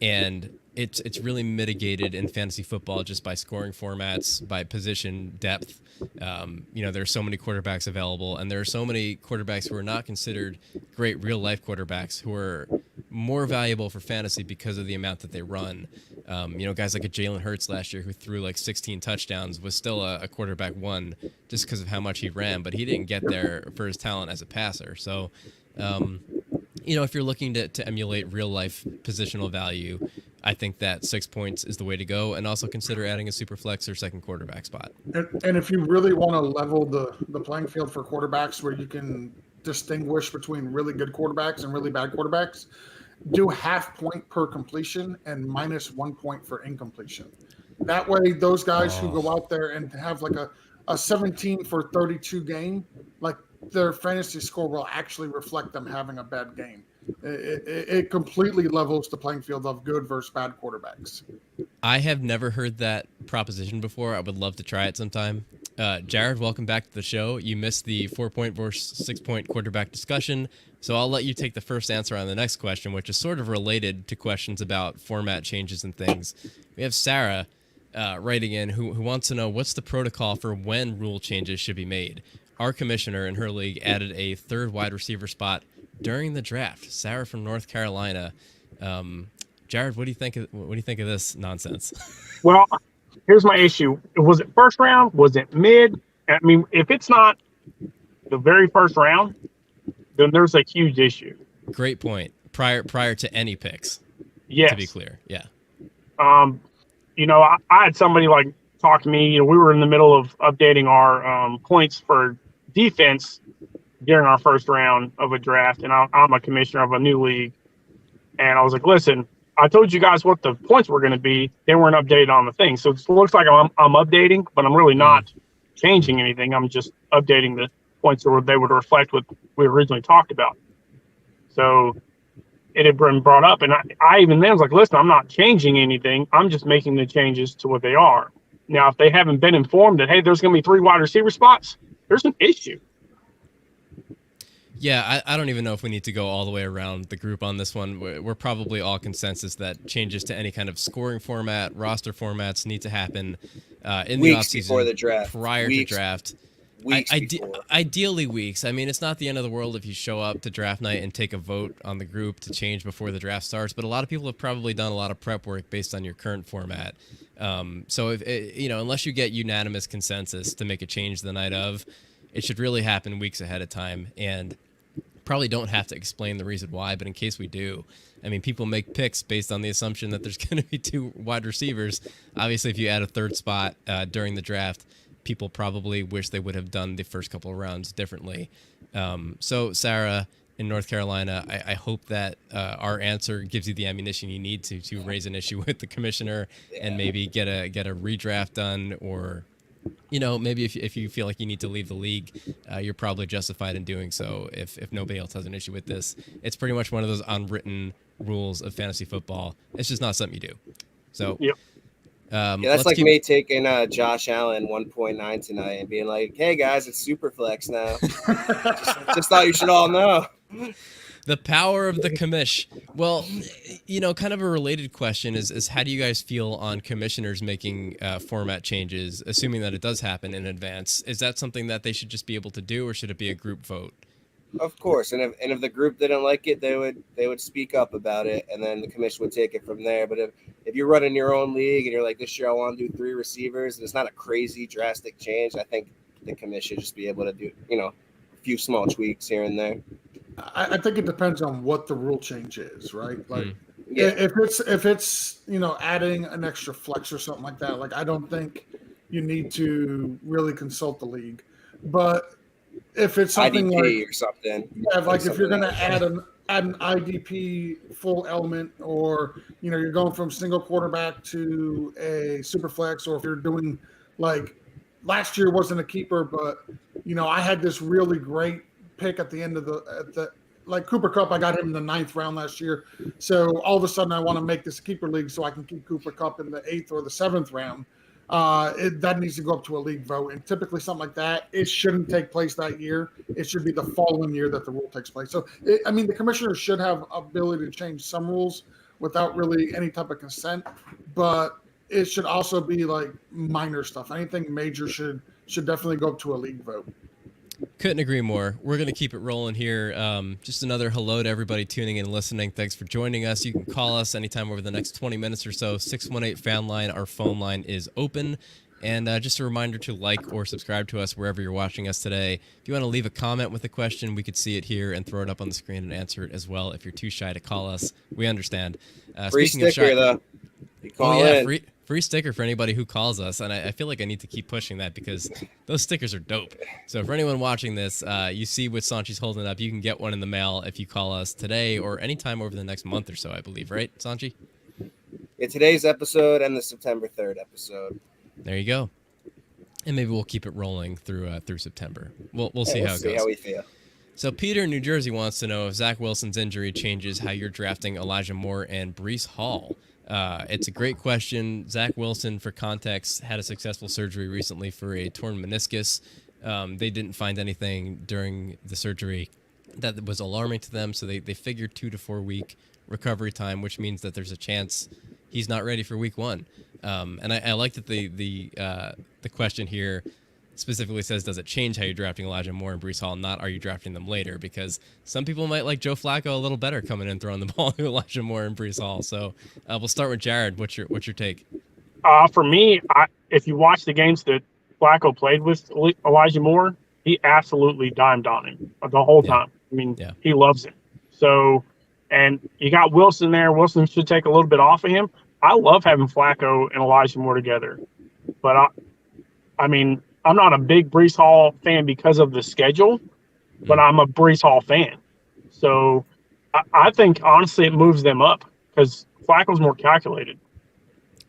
and it's really mitigated in fantasy football just by scoring formats, by position depth. There's so many quarterbacks available, and there are so many quarterbacks who are not considered great real life quarterbacks who are more valuable for fantasy because of the amount that they run. Guys like a Jalen Hurts last year who threw like 16 touchdowns was still a quarterback one just because of how much he ran, but he didn't get there for his talent as a passer. So, if you're looking to emulate real life positional value, I think that 6 points is the way to go, and also consider adding a super flex or second quarterback spot. And if you really want to level the playing field for quarterbacks where you can distinguish between really good quarterbacks and really bad quarterbacks, do half point per completion and minus 1 point for incompletion. That way, those guys who go out there and have like a 17 for 32 game, like their fantasy score will actually reflect them having a bad game. It completely levels the playing field of good versus bad quarterbacks. I have never heard that proposition before. I would love to try it sometime. Jarod, welcome back to the show. You missed the 4-point versus 6-point quarterback discussion, so I'll let you take the first answer on the next question, which is sort of related to questions about format changes and things. We have Sarah writing in who wants to know what's the protocol for when rule changes should be made. Our commissioner in her league added a third wide receiver spot during the draft. Sarah from North Carolina. Jarod, what do you think of this nonsense? Well, here's my issue. Was it first round? Was it mid? I mean, if it's not the very first round, then there's a huge issue. Great point. Prior to any picks. Yes. To be clear. Yeah. I had somebody like talk to me. We were in the middle of updating our points for defense during our first round of a draft, and I'm a commissioner of a new league. And I was like, listen, I told you guys what the points were going to be. They weren't updated on the thing. So it looks like I'm updating, but I'm really not changing anything. I'm just updating the points so they would reflect what we originally talked about. So it had been brought up. And I even then was like, listen, I'm not changing anything. I'm just making the changes to what they are. Now, if they haven't been informed that, hey, there's going to be 3 wide receiver spots, there's an issue. Yeah, I don't even know if we need to go all the way around the group on this one. We're probably all consensus that changes to any kind of scoring format, roster formats need to happen in the offseason before the draft, prior to draft. Before. Ideally weeks. I mean, it's not the end of the world if you show up to draft night and take a vote on the group to change before the draft starts. But a lot of people have probably done a lot of prep work based on your current format. So if unless you get unanimous consensus to make a change the night of, it should really happen weeks ahead of time. And probably don't have to explain the reason why, but in case we do, I mean, people make picks based on the assumption that there's going to be 2 wide receivers. Obviously, if you add a third spot during the draft, people probably wish they would have done the first couple of rounds differently. So, Sarah in North Carolina, I hope that our answer gives you the ammunition you need to raise an issue with the commissioner and maybe get a redraft done, or maybe if you feel like you need to leave the league, you're probably justified in doing so if nobody else has an issue with this. It's pretty much one of those unwritten rules of fantasy football. It's just not something you do. So, yep. That's like me taking Josh Allen 1.9 tonight and being like, hey, guys, it's Superflex now. just thought you should all know. The power of the commish. Well, kind of a related question is how do you guys feel on commissioners making format changes, assuming that it does happen in advance? Is that something that they should just be able to do, or should it be a group vote? Of course, and if the group didn't like it, they would speak up about it, and then the commission would take it from there. But if you're running your own league and you're like, this year I want to do 3 receivers, and it's not a crazy drastic change, I think the commission should just be able to do a few small tweaks here and there. I think it depends on what the rule change is, right? Like, Yeah. if it's adding an extra flex or something like that, like I don't think you need to really consult the league. But if it's something IDP like or something, like if you're going to add an IDP full element, or you're going from single quarterback to a super flex, or if you're doing like last year wasn't a keeper, but I had this really great pick at the end of like Cooper Kupp, I got him in the 9th round last year. So all of a sudden I want to make this a keeper league so I can keep Cooper Kupp in the 8th or the 7th round. That needs to go up to a league vote. And typically something like that, it shouldn't take place that year. It should be the following year that the rule takes place. So, the commissioners should have ability to change some rules without really any type of consent, but it should also be like minor stuff. Anything major should definitely go up to a league vote. Couldn't agree more. We're going to keep it rolling here. Just another hello to everybody tuning in and listening. Thanks for joining us. You can call us anytime over the next 20 minutes or so. 618 Fanline. Our phone line is open. And just a reminder to like or subscribe to us wherever you're watching us today. If you want to leave a comment with a question, we could see it here and throw it up on the screen and answer it as well. If you're too shy to call us, we understand. Free sticker, though. You call in. Free sticker for anybody who calls us, and I feel like I need to keep pushing that because those stickers are dope. So for anyone watching this, you see what Sanchi's holding up. You can get one in the mail if you call us today or anytime over the next month or so, I believe, right, Sanchi? Yeah, today's episode and the September 3rd episode. There you go. And maybe we'll keep it rolling through September. We'll see how it goes. See how we feel. So Peter in New Jersey wants to know if Zach Wilson's injury changes how you're drafting Elijah Moore and Breece Hall. It's a great question. Zach Wilson, for context, had a successful surgery recently for a torn meniscus. They didn't find anything during the surgery that was alarming to them, so they figured 2 to 4 week recovery time, which means that there's a chance he's not ready for week 1. And I like that the question here specifically says, does it change how you're drafting Elijah Moore and Breece Hall, not are you drafting them later? Because some people might like Joe Flacco a little better coming in throwing the ball to Elijah Moore and Breece Hall. So we'll start with Jarod. What's your take? For me, if you watch the games that Flacco played with Elijah Moore, he absolutely dimed on him the whole time. I mean, he loves him. So, and you got Wilson there. Wilson should take a little bit off of him. I love having Flacco and Elijah Moore together. But, I mean, I'm not a big Breece Hall fan because of the schedule, but I'm a Breece Hall fan. So I think, honestly, it moves them up because Flacco's more calculated.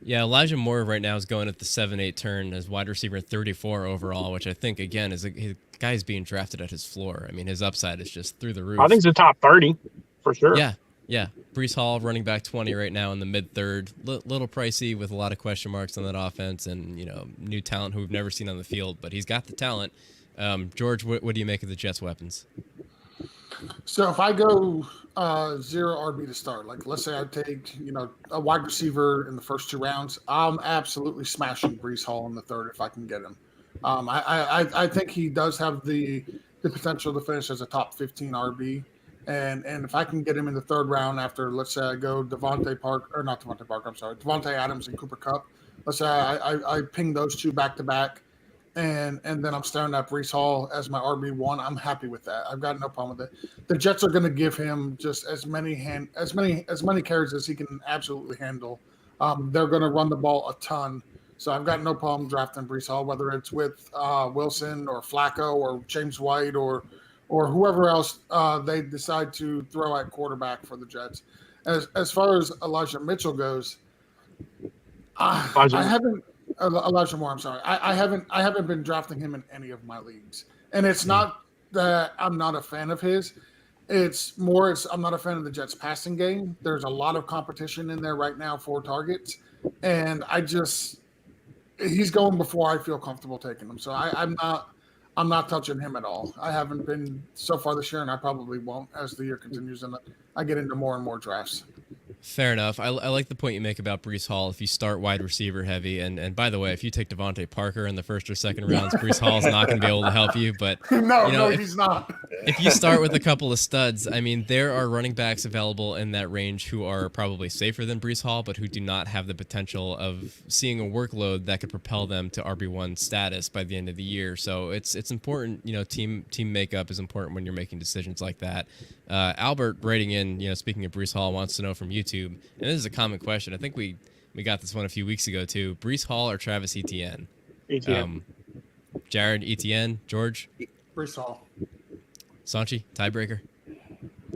Yeah, Elijah Moore right now is going at the 7-8 turn as wide receiver 34 overall, which I think, again, is a guy's being drafted at his floor. I mean, his upside is just through the roof. I think it's a top 30 for sure. Yeah. Breece Hall, running back 20 right now in the mid-third. Little pricey with a lot of question marks on that offense and, new talent who we've never seen on the field, but he's got the talent. George, what do you make of the Jets' weapons? So if I go 0 RB to start, like let's say I take, a wide receiver in the first 2 rounds, I'm absolutely smashing Breece Hall in the 3rd if I can get him. I think he does have the potential to finish as a top 15 RB. And if I can get him in the 3rd round after, let's say I go Devontae Adams and Cooper Kupp. Let's say I ping those 2 back to back, and then I'm staring at Breece Hall as my RB1. I'm happy with that. I've got no problem with it. The Jets are going to give him just as many carries as he can absolutely handle. They're going to run the ball a ton. So I've got no problem drafting Breece Hall, whether it's with Wilson or Flacco or James White or whoever else they decide to throw at quarterback for the Jets. As far as Elijah Mitchell goes, Elijah Moore. I'm sorry, I haven't been drafting him in any of my leagues, and it's not that I'm not a fan of his. It's I'm not a fan of the Jets' passing game. There's a lot of competition in there right now for targets, and he's going before I feel comfortable taking him. So I'm not touching him at all. I haven't been so far this year, and I probably won't as the year continues and I get into more and more drafts. Fair enough. I like the point you make about Breece Hall if you start wide receiver heavy. And by the way, if you take Devontae Parker in the 1st or 2nd rounds, Breece Hall's not going to be able to help you. But he's not. If you start with a couple of studs, I mean, there are running backs available in that range who are probably safer than Breece Hall, but who do not have the potential of seeing a workload that could propel them to RB1 status by the end of the year. So it's important. Team makeup is important when you're making decisions like that. Albert writing in, speaking of Breece Hall, wants to know from YouTube, and this is a common question. I think we got this one a few weeks ago too. Breece Hall or Travis Etienne? Etienne. Jarod, Etienne, George? Breece Hall. Sanchi, tiebreaker?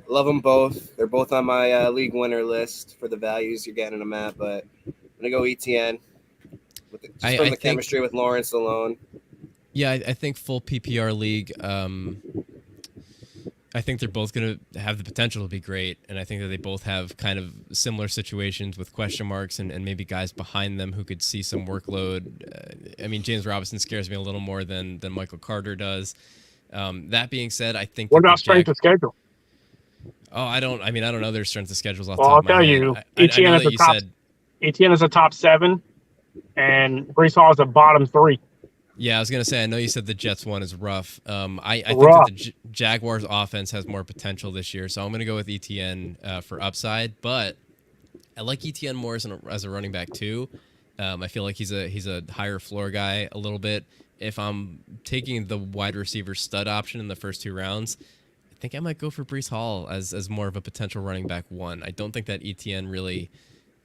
Love them both. They're both on my league winner list for the values you're getting them at, but I'm going to go Etienne from the chemistry with Lawrence alone. Yeah, I think full PPR league, I think they're both going to have the potential to be great, and I think that they both have kind of similar situations with question marks and maybe guys behind them who could see some workload. I mean, James Robinson scares me a little more than Michael Carter does. That being said, I think What that about strength of schedule? Oh, I don't know their strength of schedules off the Well, top I'll of my tell head. you, I know that you said. ETN is a top 7, and Brees Hall is a bottom 3. Yeah, I was gonna say. I know you said the Jets one is rough. I think Rough. that the Jaguars offense has more potential this year, so I'm gonna go with ETN for upside. But I like ETN more as a running back too. I feel like he's a higher floor guy a little bit. If I'm taking the wide receiver stud option in the first 2 rounds, I think I might go for Brees Hall as more of a potential running back 1. I don't think that ETN really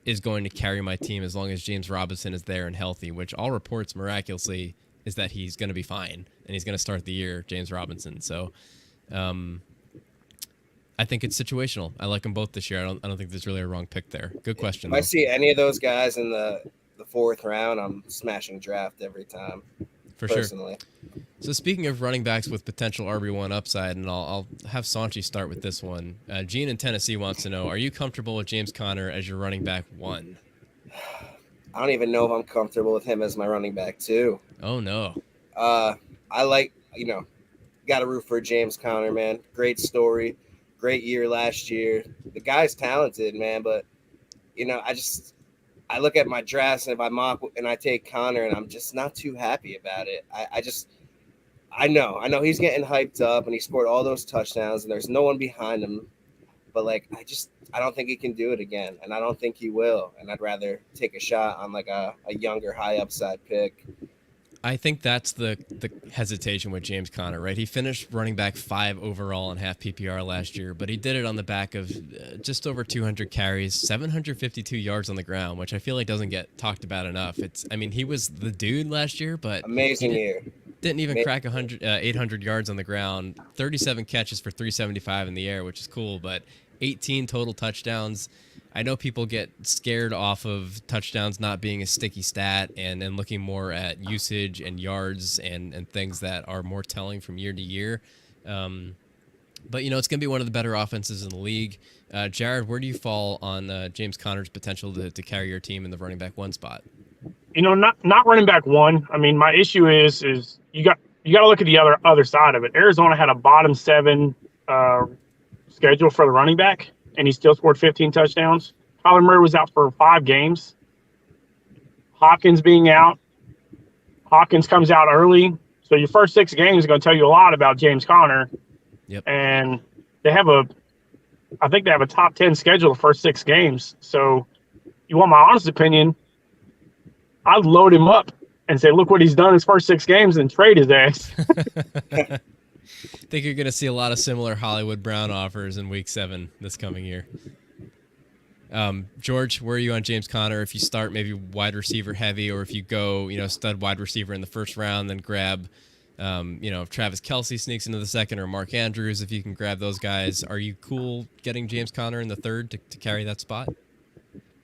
is going to carry my team as long as James Robinson is there and healthy, which all reports miraculously is that he's going to be fine and he's going to start the year, James Robinson. So I think it's situational. I like them both this year. I don't think there's really a wrong pick there. Good question. If I see any of those guys in the 4th round, I'm smashing draft every time. For personally. Sure. So speaking of running backs with potential RB1 upside, and I'll have Sanchi start with this one. Gene in Tennessee wants to know, are you comfortable with James Conner as your running back 1? I don't even know if I'm comfortable with him as my running back 2. Oh, no. I like, got to root for James Conner, man. Great story. Great year last year. The guy's talented, man, but, I look at my drafts, and if I mock and I take Conner, and I'm just not too happy about it. I know he's getting hyped up, and he scored all those touchdowns, and there's no one behind him. But I don't think he can do it again, and I don't think he will. And I'd rather take a shot on like a younger, high upside pick. I think that's the hesitation with James Conner, right? He finished running back 5 overall in half PPR last year, but he did it on the back of just over 200 carries, 752 yards on the ground, which I feel like doesn't get talked about enough. He was the dude last year, but amazing year. Didn't even crack 800 yards on the ground, 37 catches for 375 in the air, which is cool, but 18 total touchdowns. I know people get scared off of touchdowns not being a sticky stat and looking more at usage and yards and things that are more telling from year to year. But, it's going to be one of the better offenses in the league. Jarod, where do you fall on James Conner's potential to carry your team in the running back 1 spot? Not running back 1. I mean, my issue is you got to look at the other side of it. Arizona had a bottom 7 schedule for the running back, and he still scored 15 touchdowns. Kyler Murray was out for 5 games. Hopkins being out. Hopkins comes out early. So your first 6 games is going to tell you a lot about James Conner. Yep. And I think they have a top 10 schedule the first 6 games. So you want my honest opinion, I'd load him up and say, look what he's done his first 6 games and trade his ass. I think you're going to see a lot of similar Hollywood Brown offers in week 7 this coming year. George, where are you on James Conner? If you start maybe wide receiver heavy, or if you go, stud wide receiver in the first round, then grab, if Travis Kelce sneaks into the 2nd, or Mark Andrews, if you can grab those guys, are you cool getting James Conner in the 3rd to carry that spot?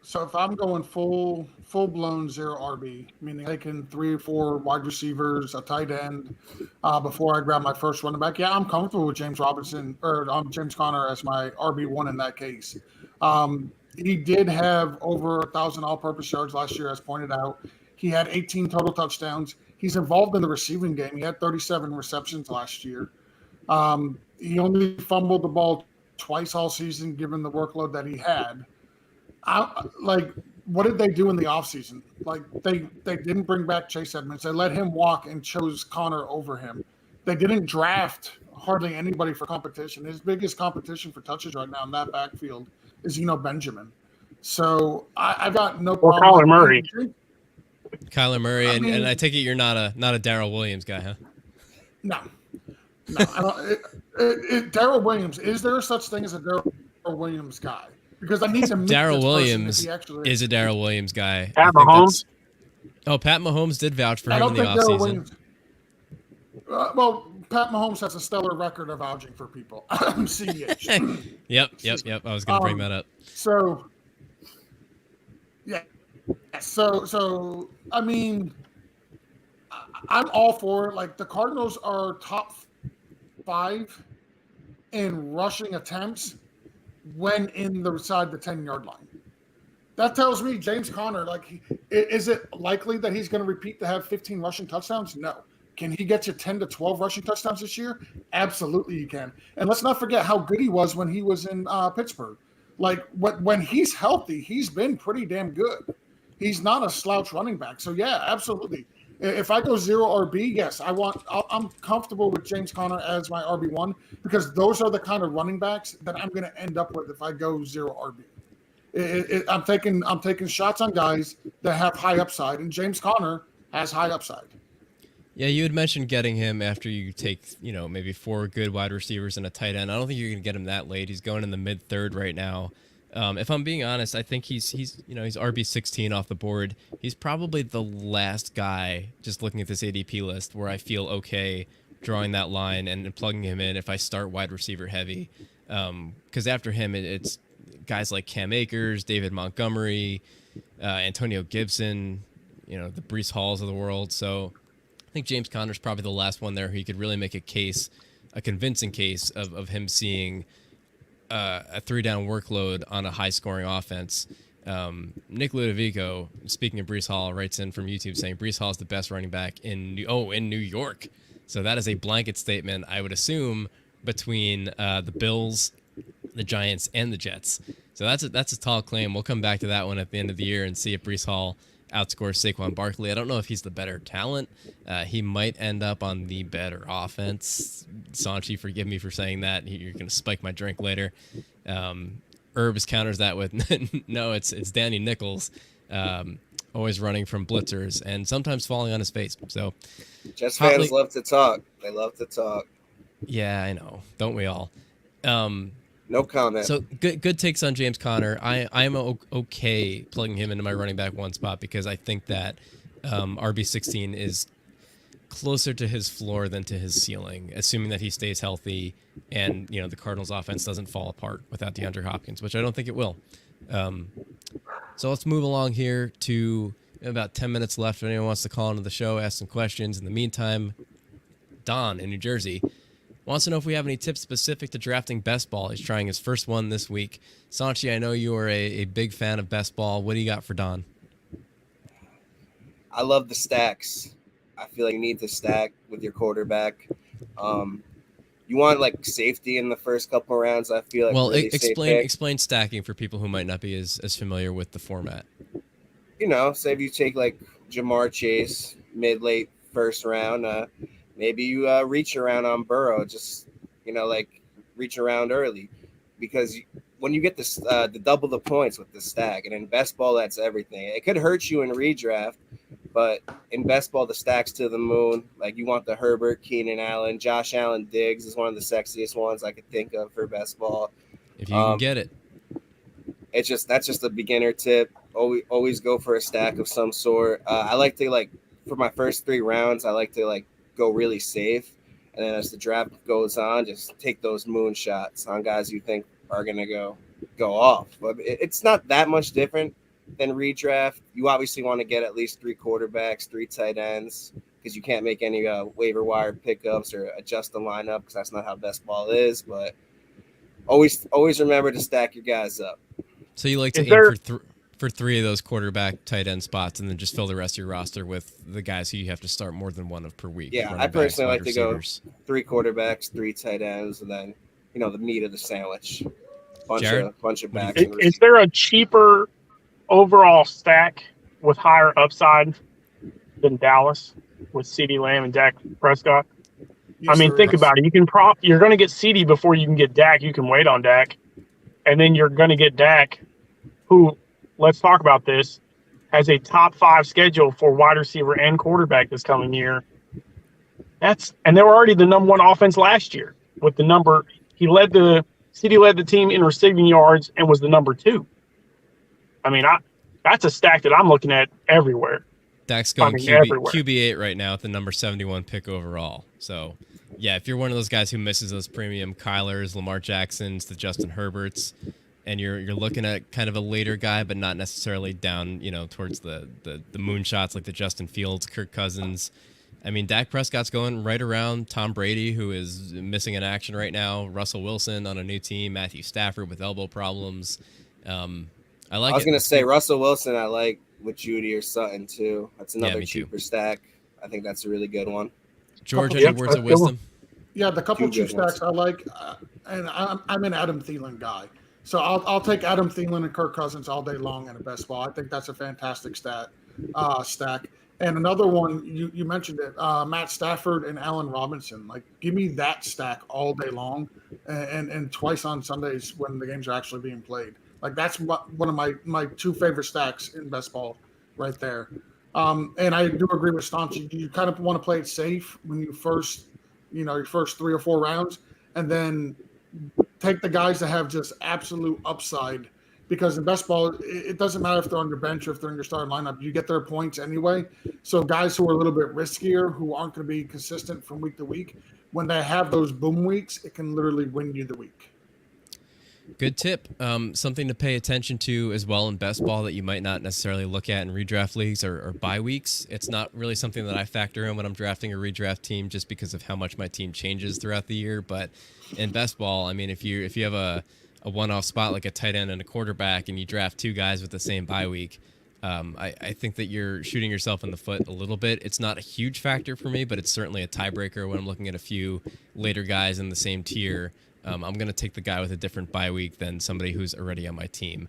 So if I'm going full blown 0 RB, meaning taking 3 or 4 wide receivers, a tight end, before I grab my first running back, yeah, I'm comfortable with James Conner as my RB1 in that case. He did have over 1,000 all-purpose yards last year, as pointed out. He had 18 total touchdowns. He's involved in the receiving game. He had 37 receptions last year. He only fumbled the ball twice all season, given the workload that he had. What did they do in the offseason? They didn't bring back Chase Edmonds. They let him walk and chose Conner over him. They didn't draft hardly anybody for competition. His biggest competition for touches right now in that backfield is Benjamin. So I've got no problem. Or Kyler Murray. Kyler Murray, and I take it you're not a Darrell Williams guy, huh? No, I don't. Darrell Williams, is there such thing as a Darrell Williams guy? Because I need to meet Darrell this Williams person is a Darrell Williams guy. Pat Mahomes? Pat Mahomes did vouch for him in the offseason. Pat Mahomes has a stellar record of vouching for people. CEH. Yep. I was going to bring that up. So, yeah. So I mean, I'm all for it. Like, the Cardinals are top 5 in rushing attempts when inside the 10-yard line. That tells me James Conner, is it likely that he's going to repeat to have 15 rushing touchdowns? No. Can he get you 10 to 12 rushing touchdowns this year? Absolutely he can. And let's not forget how good he was when he was in Pittsburgh. When he's healthy, he's been pretty damn good. He's not a slouch running back. So, yeah, absolutely. If I go 0 RB, yes, I'm comfortable with James Conner as my RB1 because those are the kind of running backs that I'm going to end up with if I go 0 RB. I'm taking shots on guys that have high upside, and James Conner has high upside. Yeah, you had mentioned getting him after you take, maybe 4 good wide receivers and a tight end. I don't think you're going to get him that late. He's going in the mid-third right now. If I'm being honest, I think he's RB16 off the board. He's probably the last guy, just looking at this ADP list, where I feel okay drawing that line and plugging him in if I start wide receiver heavy. Because after him, it's guys like Cam Akers, David Montgomery, Antonio Gibson, the Breece Halls of the world. So I think James Conner's probably the last one there who you could really make a convincing case of him seeing a 3-down workload on a high-scoring offense. Nick Ludovico, speaking of Breece Hall, writes in from YouTube saying Breece Hall is the best running back in New York. So that is a blanket statement, I would assume, between the Bills, the Giants, and the Jets. So that's a tall claim. We'll come back to that one at the end of the year and see if Breece Hall outscores Saquon Barkley. I don't know if he's the better talent. He might end up on the better offense. Sanchi, forgive me for saying that. You're going to spike my drink later. Herbs counters that with, no, it's Danny Nichols, always running from blitzers and sometimes falling on his face. So, Jets fans love to talk. They love to talk. Yeah, I know. Don't we all? No comment. So good takes on James Conner. I'm okay plugging him into my running back 1 spot because I think that RB16 is closer to his floor than to his ceiling, assuming that he stays healthy and the Cardinals offense doesn't fall apart without DeAndre Hopkins, which I don't think it will. So let's move along here to about 10 minutes left. If anyone wants to call into the show, ask some questions. In the meantime, Don in New Jersey wants to know if we have any tips specific to drafting best ball. He's trying his first one this week. Sanchi, I know you are a big fan of best ball. What do you got for Don? I love the stacks. I feel like you need to stack with your quarterback. You want safety in the first couple of rounds. I feel like really explain stacking for people who might not be as familiar with the format. Say if you take Jamar Chase mid-late first round, maybe you reach around on Burrow, just reach around early, because when you get this the double the points with the stack, and in best ball that's everything. It could hurt you in redraft, but in best ball the stack's to the moon. You want the Herbert, Keenan Allen, Josh Allen, Diggs is one of the sexiest ones I could think of for best ball. If you can get it, that's just a beginner tip. Always go for a stack of some sort. I like to for my first 3 rounds, I like to go really safe, and then as the draft goes on, just take those moonshots on guys you think are gonna go off. But it's not that much different than redraft. You obviously want to get at least 3 quarterbacks, 3 tight ends, because you can't make any waiver wire pickups or adjust the lineup because that's not how best ball is. But always remember to stack your guys up. So you like to aim for 3 of those quarterback tight end spots, and then just fill the rest of your roster with the guys who you have to start more than one of per week. Yeah, I personally like to go 3 quarterbacks, 3 tight ends, and then the meat of the sandwich. Bunch of backs. Is there a cheaper overall stack with higher upside than Dallas with CeeDee Lamb and Dak Prescott? Yes, think about it. You're going to get CeeDee before you can get Dak. You can wait on Dak, and then you're going to get Dak, who, let's talk about this, has a top 5 schedule for wide receiver and quarterback this coming year. And they were already the number 1 offense last year with the number. CeeDee led the team in receiving yards and was the number 2. That's a stack that I'm looking at everywhere. Dak's going QB8 right now at the number 71 pick overall. So, yeah, if you're one of those guys who misses those premium Kylers, Lamar Jacksons, the Justin Herberts, and you're looking at kind of a later guy, but not necessarily down, towards the moonshots like the Justin Fields, Kirk Cousins, I mean, Dak Prescott's going right around Tom Brady, who is missing in action right now. Russell Wilson on a new team. Matthew Stafford with elbow problems. I like it. I was going to It's say good. Russell Wilson, I like with Judy or Sutton too. That's another me too. cheaper stack. I think that's a really good one. George, Couple- any words of wisdom? Yeah, the couple Two cheap good ones. stacks I like, and I'm an Adam Thielen guy, so I'll take Adam Thielen and Kirk Cousins all day long in a best ball. I think that's a fantastic stack. And another one you mentioned it, Matt Stafford and Allen Robinson. Like, give me that stack all day long, and twice on Sundays when the games are actually being played. Like, that's one of my two favorite stacks in best ball, right there. And I do agree with Staunch. You kind of want to play it safe when you first, your first 3 or 4 rounds, and then take the guys that have just absolute upside. Because in best ball, it doesn't matter if they're on your bench or if they're in your starting lineup. You get their points anyway. So guys who are a little bit riskier, who aren't going to be consistent from week to week, when they have those boom weeks, it can literally win you the week. Good tip. Something to pay attention to as well in best ball that you might not necessarily look at in redraft leagues or bye weeks. It's not really something that I factor in when I'm drafting a redraft team just because of how much my team changes throughout the year. But in best ball, I mean, if you have a one-off spot like a tight end and a quarterback and you draft 2 guys with the same bye week, I think that you're shooting yourself in the foot a little bit. It's not a huge factor for me, but it's certainly a tiebreaker when I'm looking at a few later guys in the same tier. I'm going to take the guy with a different bye week than somebody who's already on my team.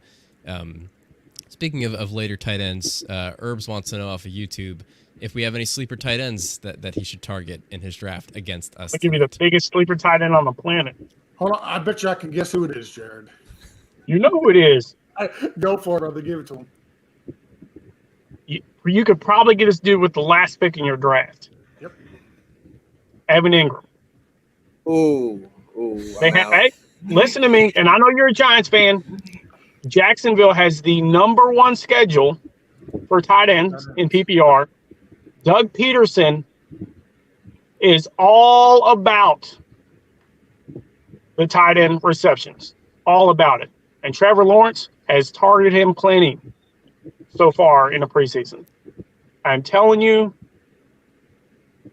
Speaking of later tight ends, Herbs wants to know off of YouTube if we have any sleeper tight ends that he should target in his draft against us. I'll give you the biggest sleeper tight end on the planet. Hold on, I bet you I can guess who it is, Jared. You know who it is. Go for it, brother. Give it to him. You could probably get this dude with the last pick in your draft. Yep. Evan Ingram. Ooh. Hey, listen to me, and I know you're a Giants fan. Jacksonville has the number 1 schedule for tight ends in PPR. Doug Peterson is all about the tight end receptions, all about it. And Trevor Lawrence has targeted him plenty so far in the preseason. I'm telling you,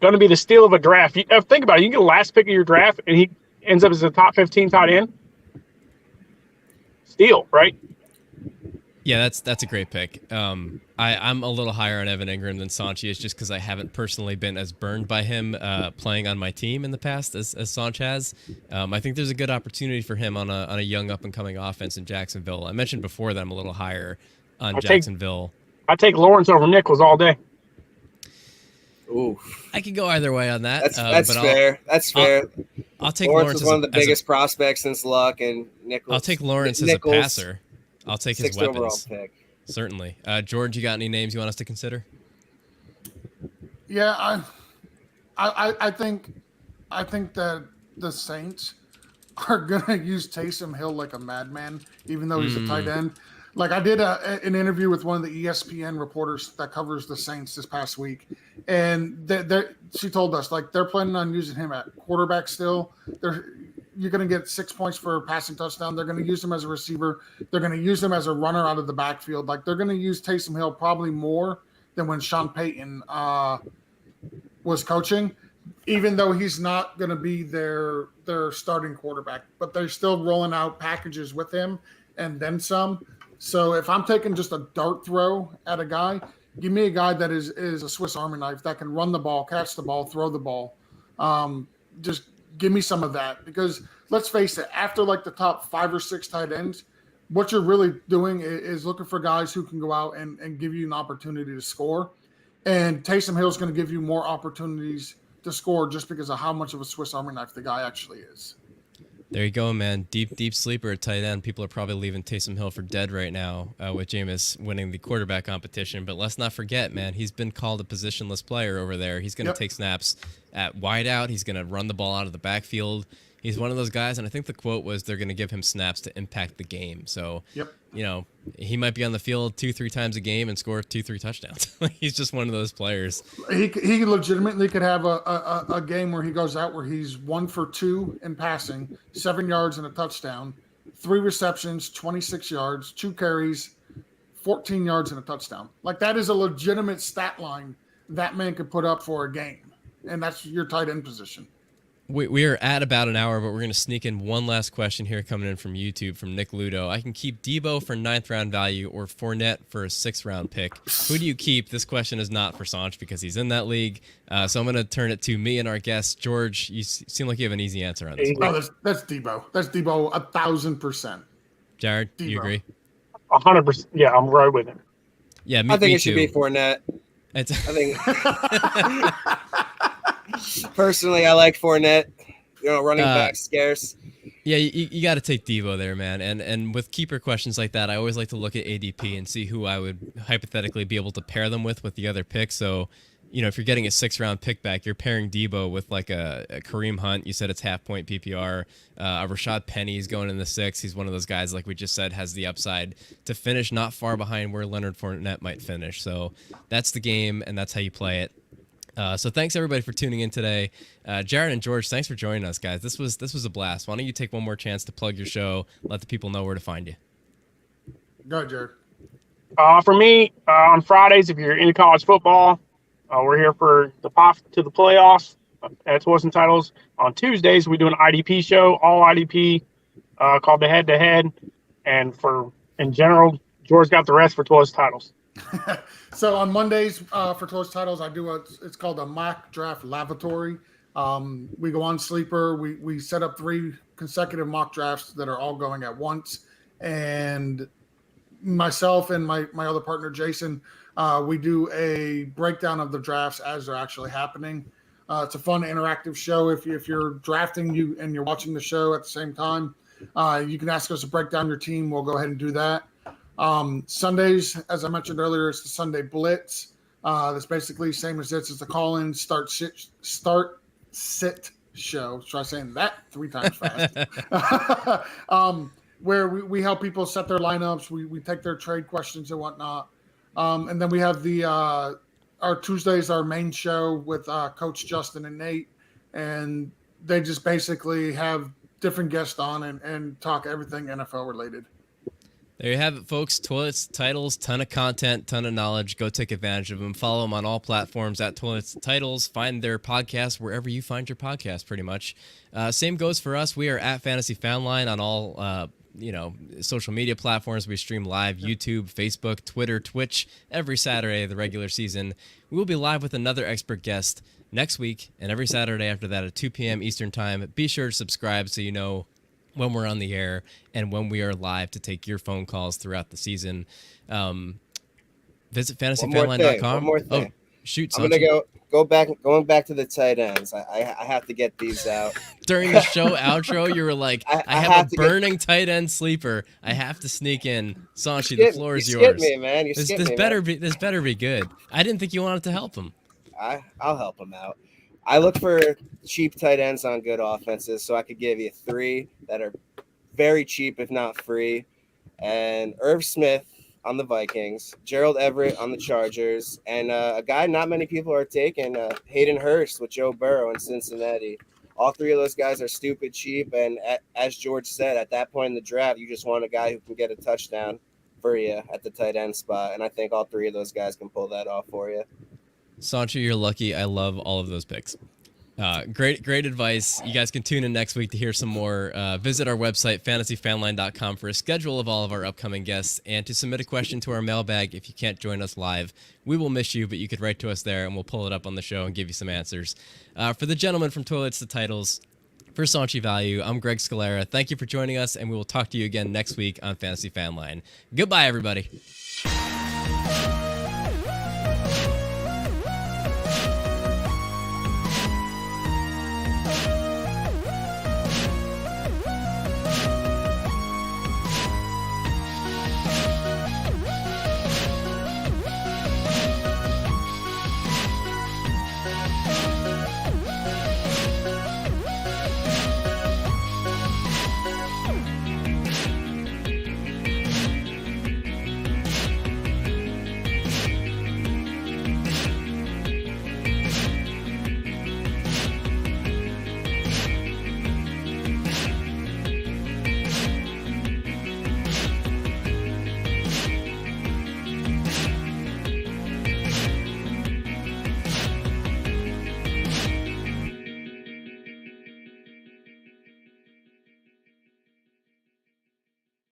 going to be the steal of a draft. Think about it. You get the last pick of your draft, and he ends up as a top 15 tight end. Steal, right? Yeah, that's a great pick. I'm a little higher on Evan Ingram than Sanchi is just because I haven't personally been as burned by him playing on my team in the past as Sanch has. I think there's a good opportunity for him on a young up and coming offense in Jacksonville. I mentioned before that I'm a little higher on Jacksonville. I take Lawrence over Nichols all day. Ooh. I could go either way on that. That's but fair. That's fair. I'll take Lawrence Lawrence is one of the biggest prospects since Luck and Nichols. I'll take Lawrence as a passer. I'll take his 6th overall weapons. pick. Certainly. George, you got any names you want us to consider? Yeah, I think that the Saints are gonna use Taysom Hill like a madman, even though he's a tight end. Like, I did an interview with one of the ESPN reporters that covers the Saints this past week, and she told us, like, they're planning on using him at quarterback still. You're going to get 6 points for a passing touchdown. They're going to use him as a receiver. They're going to use him as a runner out of the backfield. Like, they're going to use Taysom Hill probably more than when Sean Payton was coaching, even though he's not going to be their starting quarterback. But they're still rolling out packages with him and then some. So if I'm taking just a dart throw at a guy, give me a guy that is a Swiss Army knife that can run the ball, catch the ball, throw the ball. Just give me some of that, because let's face it, after like the top 5 or 6 tight ends, what you're really doing is looking for guys who can go out and give you an opportunity to score. And Taysom Hill is going to give you more opportunities to score just because of how much of a Swiss Army knife the guy actually is. There you go, man. Deep sleeper at tight end. People are probably leaving Taysom Hill for dead right now with Jameis winning the quarterback competition. But let's not forget, man, he's been called a positionless player over there. He's going to take snaps at wide out. He's going to run the ball out of the backfield. He's one of those guys, and I think the quote was they're going to give him snaps to impact the game. So, he might be on the field 2-3 times a game and score 2-3 touchdowns. He's just one of those players. He legitimately could have a game where he goes out where he's 1 for 2 in passing, 7 yards and a touchdown, 3 receptions, 26 yards, 2 carries, 14 yards and a touchdown. Like, that is a legitimate stat line that man could put up for a game, and that's your tight end position. We are at about an hour, but we're going to sneak in one last question here coming in from YouTube from Nick Ludo. I can keep Debo for 9th round value or Fournette for a 6th round pick. Who do you keep? This question is not for Sanch because he's in that league. So I'm going to turn it to me and our guest, George. You seem like you have an easy answer on this one. Oh, that's Debo. That's Debo 1,000%. Jared, do you Debo. agree? 100%. Yeah, I'm right with him. Yeah, I think me it should too. be Fournette. I think personally, I like Fournette. Running back scarce. Yeah, you got to take Devo there, man. And with keeper questions like that, I always like to look at ADP and see who I would hypothetically be able to pair them with the other pick. So, if you're getting a 6th round pick back, you're pairing Debo with like a Kareem Hunt. You said it's half point PPR. Rashad Penny's going in the 6th. He's one of those guys, like we just said, has the upside to finish not far behind where Leonard Fournette might finish. So that's the game, and that's how you play it. So thanks everybody for tuning in today. Jared and George, thanks for joining us, guys. This was a blast. Why don't you take one more chance to plug your show, let the people know where to find you. Go ahead, Jared. For me, on Fridays, if you're into college football, we're here for the path to the playoffs at Toys and Titles. On Tuesdays, we do an IDP show, all IDP, called the Head to Head. And in general, George got the rest for Toys Titles. So on Mondays for Toys Titles, I do it's called a mock draft lavatory. We go on Sleeper. We set up 3 consecutive mock drafts that are all going at once. And myself and my other partner, Jason, we do a breakdown of the drafts as they're actually happening. It's a fun interactive show. If you're drafting and you're watching the show at the same time, you can ask us to break down your team. We'll go ahead and do that. Sundays, as I mentioned earlier, it's the Sunday Blitz. That's basically same as this. It's the call-in start sit show. Try saying that 3 times fast. Where we help people set their lineups. We take their trade questions and whatnot. And then we have our Tuesdays, our main show with Coach Justin and Nate, and they just basically have different guests on and talk everything NFL related. There you have it, folks. Toilets, Titles, ton of content, ton of knowledge. Go take advantage of them. Follow them on all platforms at Toilets Titles. Find their podcast wherever you find your podcast, pretty much. Same goes for us. We are at Fantasy Fanline on all social media platforms. We stream live YouTube, Facebook, Twitter, Twitch every Saturday of the regular season. We will be live with another expert guest next week and every Saturday after that at 2 p.m. Eastern Time. Be sure to subscribe so you know when we're on the air and when we are live to take your phone calls throughout the season. Visit fantasyfanline.com. One more thing. Oh, shoot. I'm going to going back to the tight ends. I have to get these out. During the show outro, you were like, I have a burning tight end sleeper. I have to sneak in. Sanchi, the floor is yours. You skipped me, man. This better be good. I didn't think you wanted to help him. I'll help him out. I look for cheap tight ends on good offenses, so I could give you 3 that are very cheap, if not free. And Irv Smith on the Vikings, Gerald Everett on the Chargers, and a guy not many people are taking, Hayden Hurst with Joe Burrow in Cincinnati. All 3 of those guys are stupid cheap, and as George said, at that point in the draft, you just want a guy who can get a touchdown for you at the tight end spot, and I think all 3 of those guys can pull that off for you. Sancho, you're lucky. I love all of those picks. Great advice. You guys can tune in next week to hear some more. Visit our website, fantasyfanline.com, for a schedule of all of our upcoming guests and to submit a question to our mailbag if you can't join us live. We will miss you, but you could write to us there and we'll pull it up on the show and give you some answers. For the gentleman from Toilets to Titles, for Sanchi Value, I'm Greg Scalera. Thank you for joining us, and we will talk to you again next week on Fantasy Fanline. Goodbye, everybody.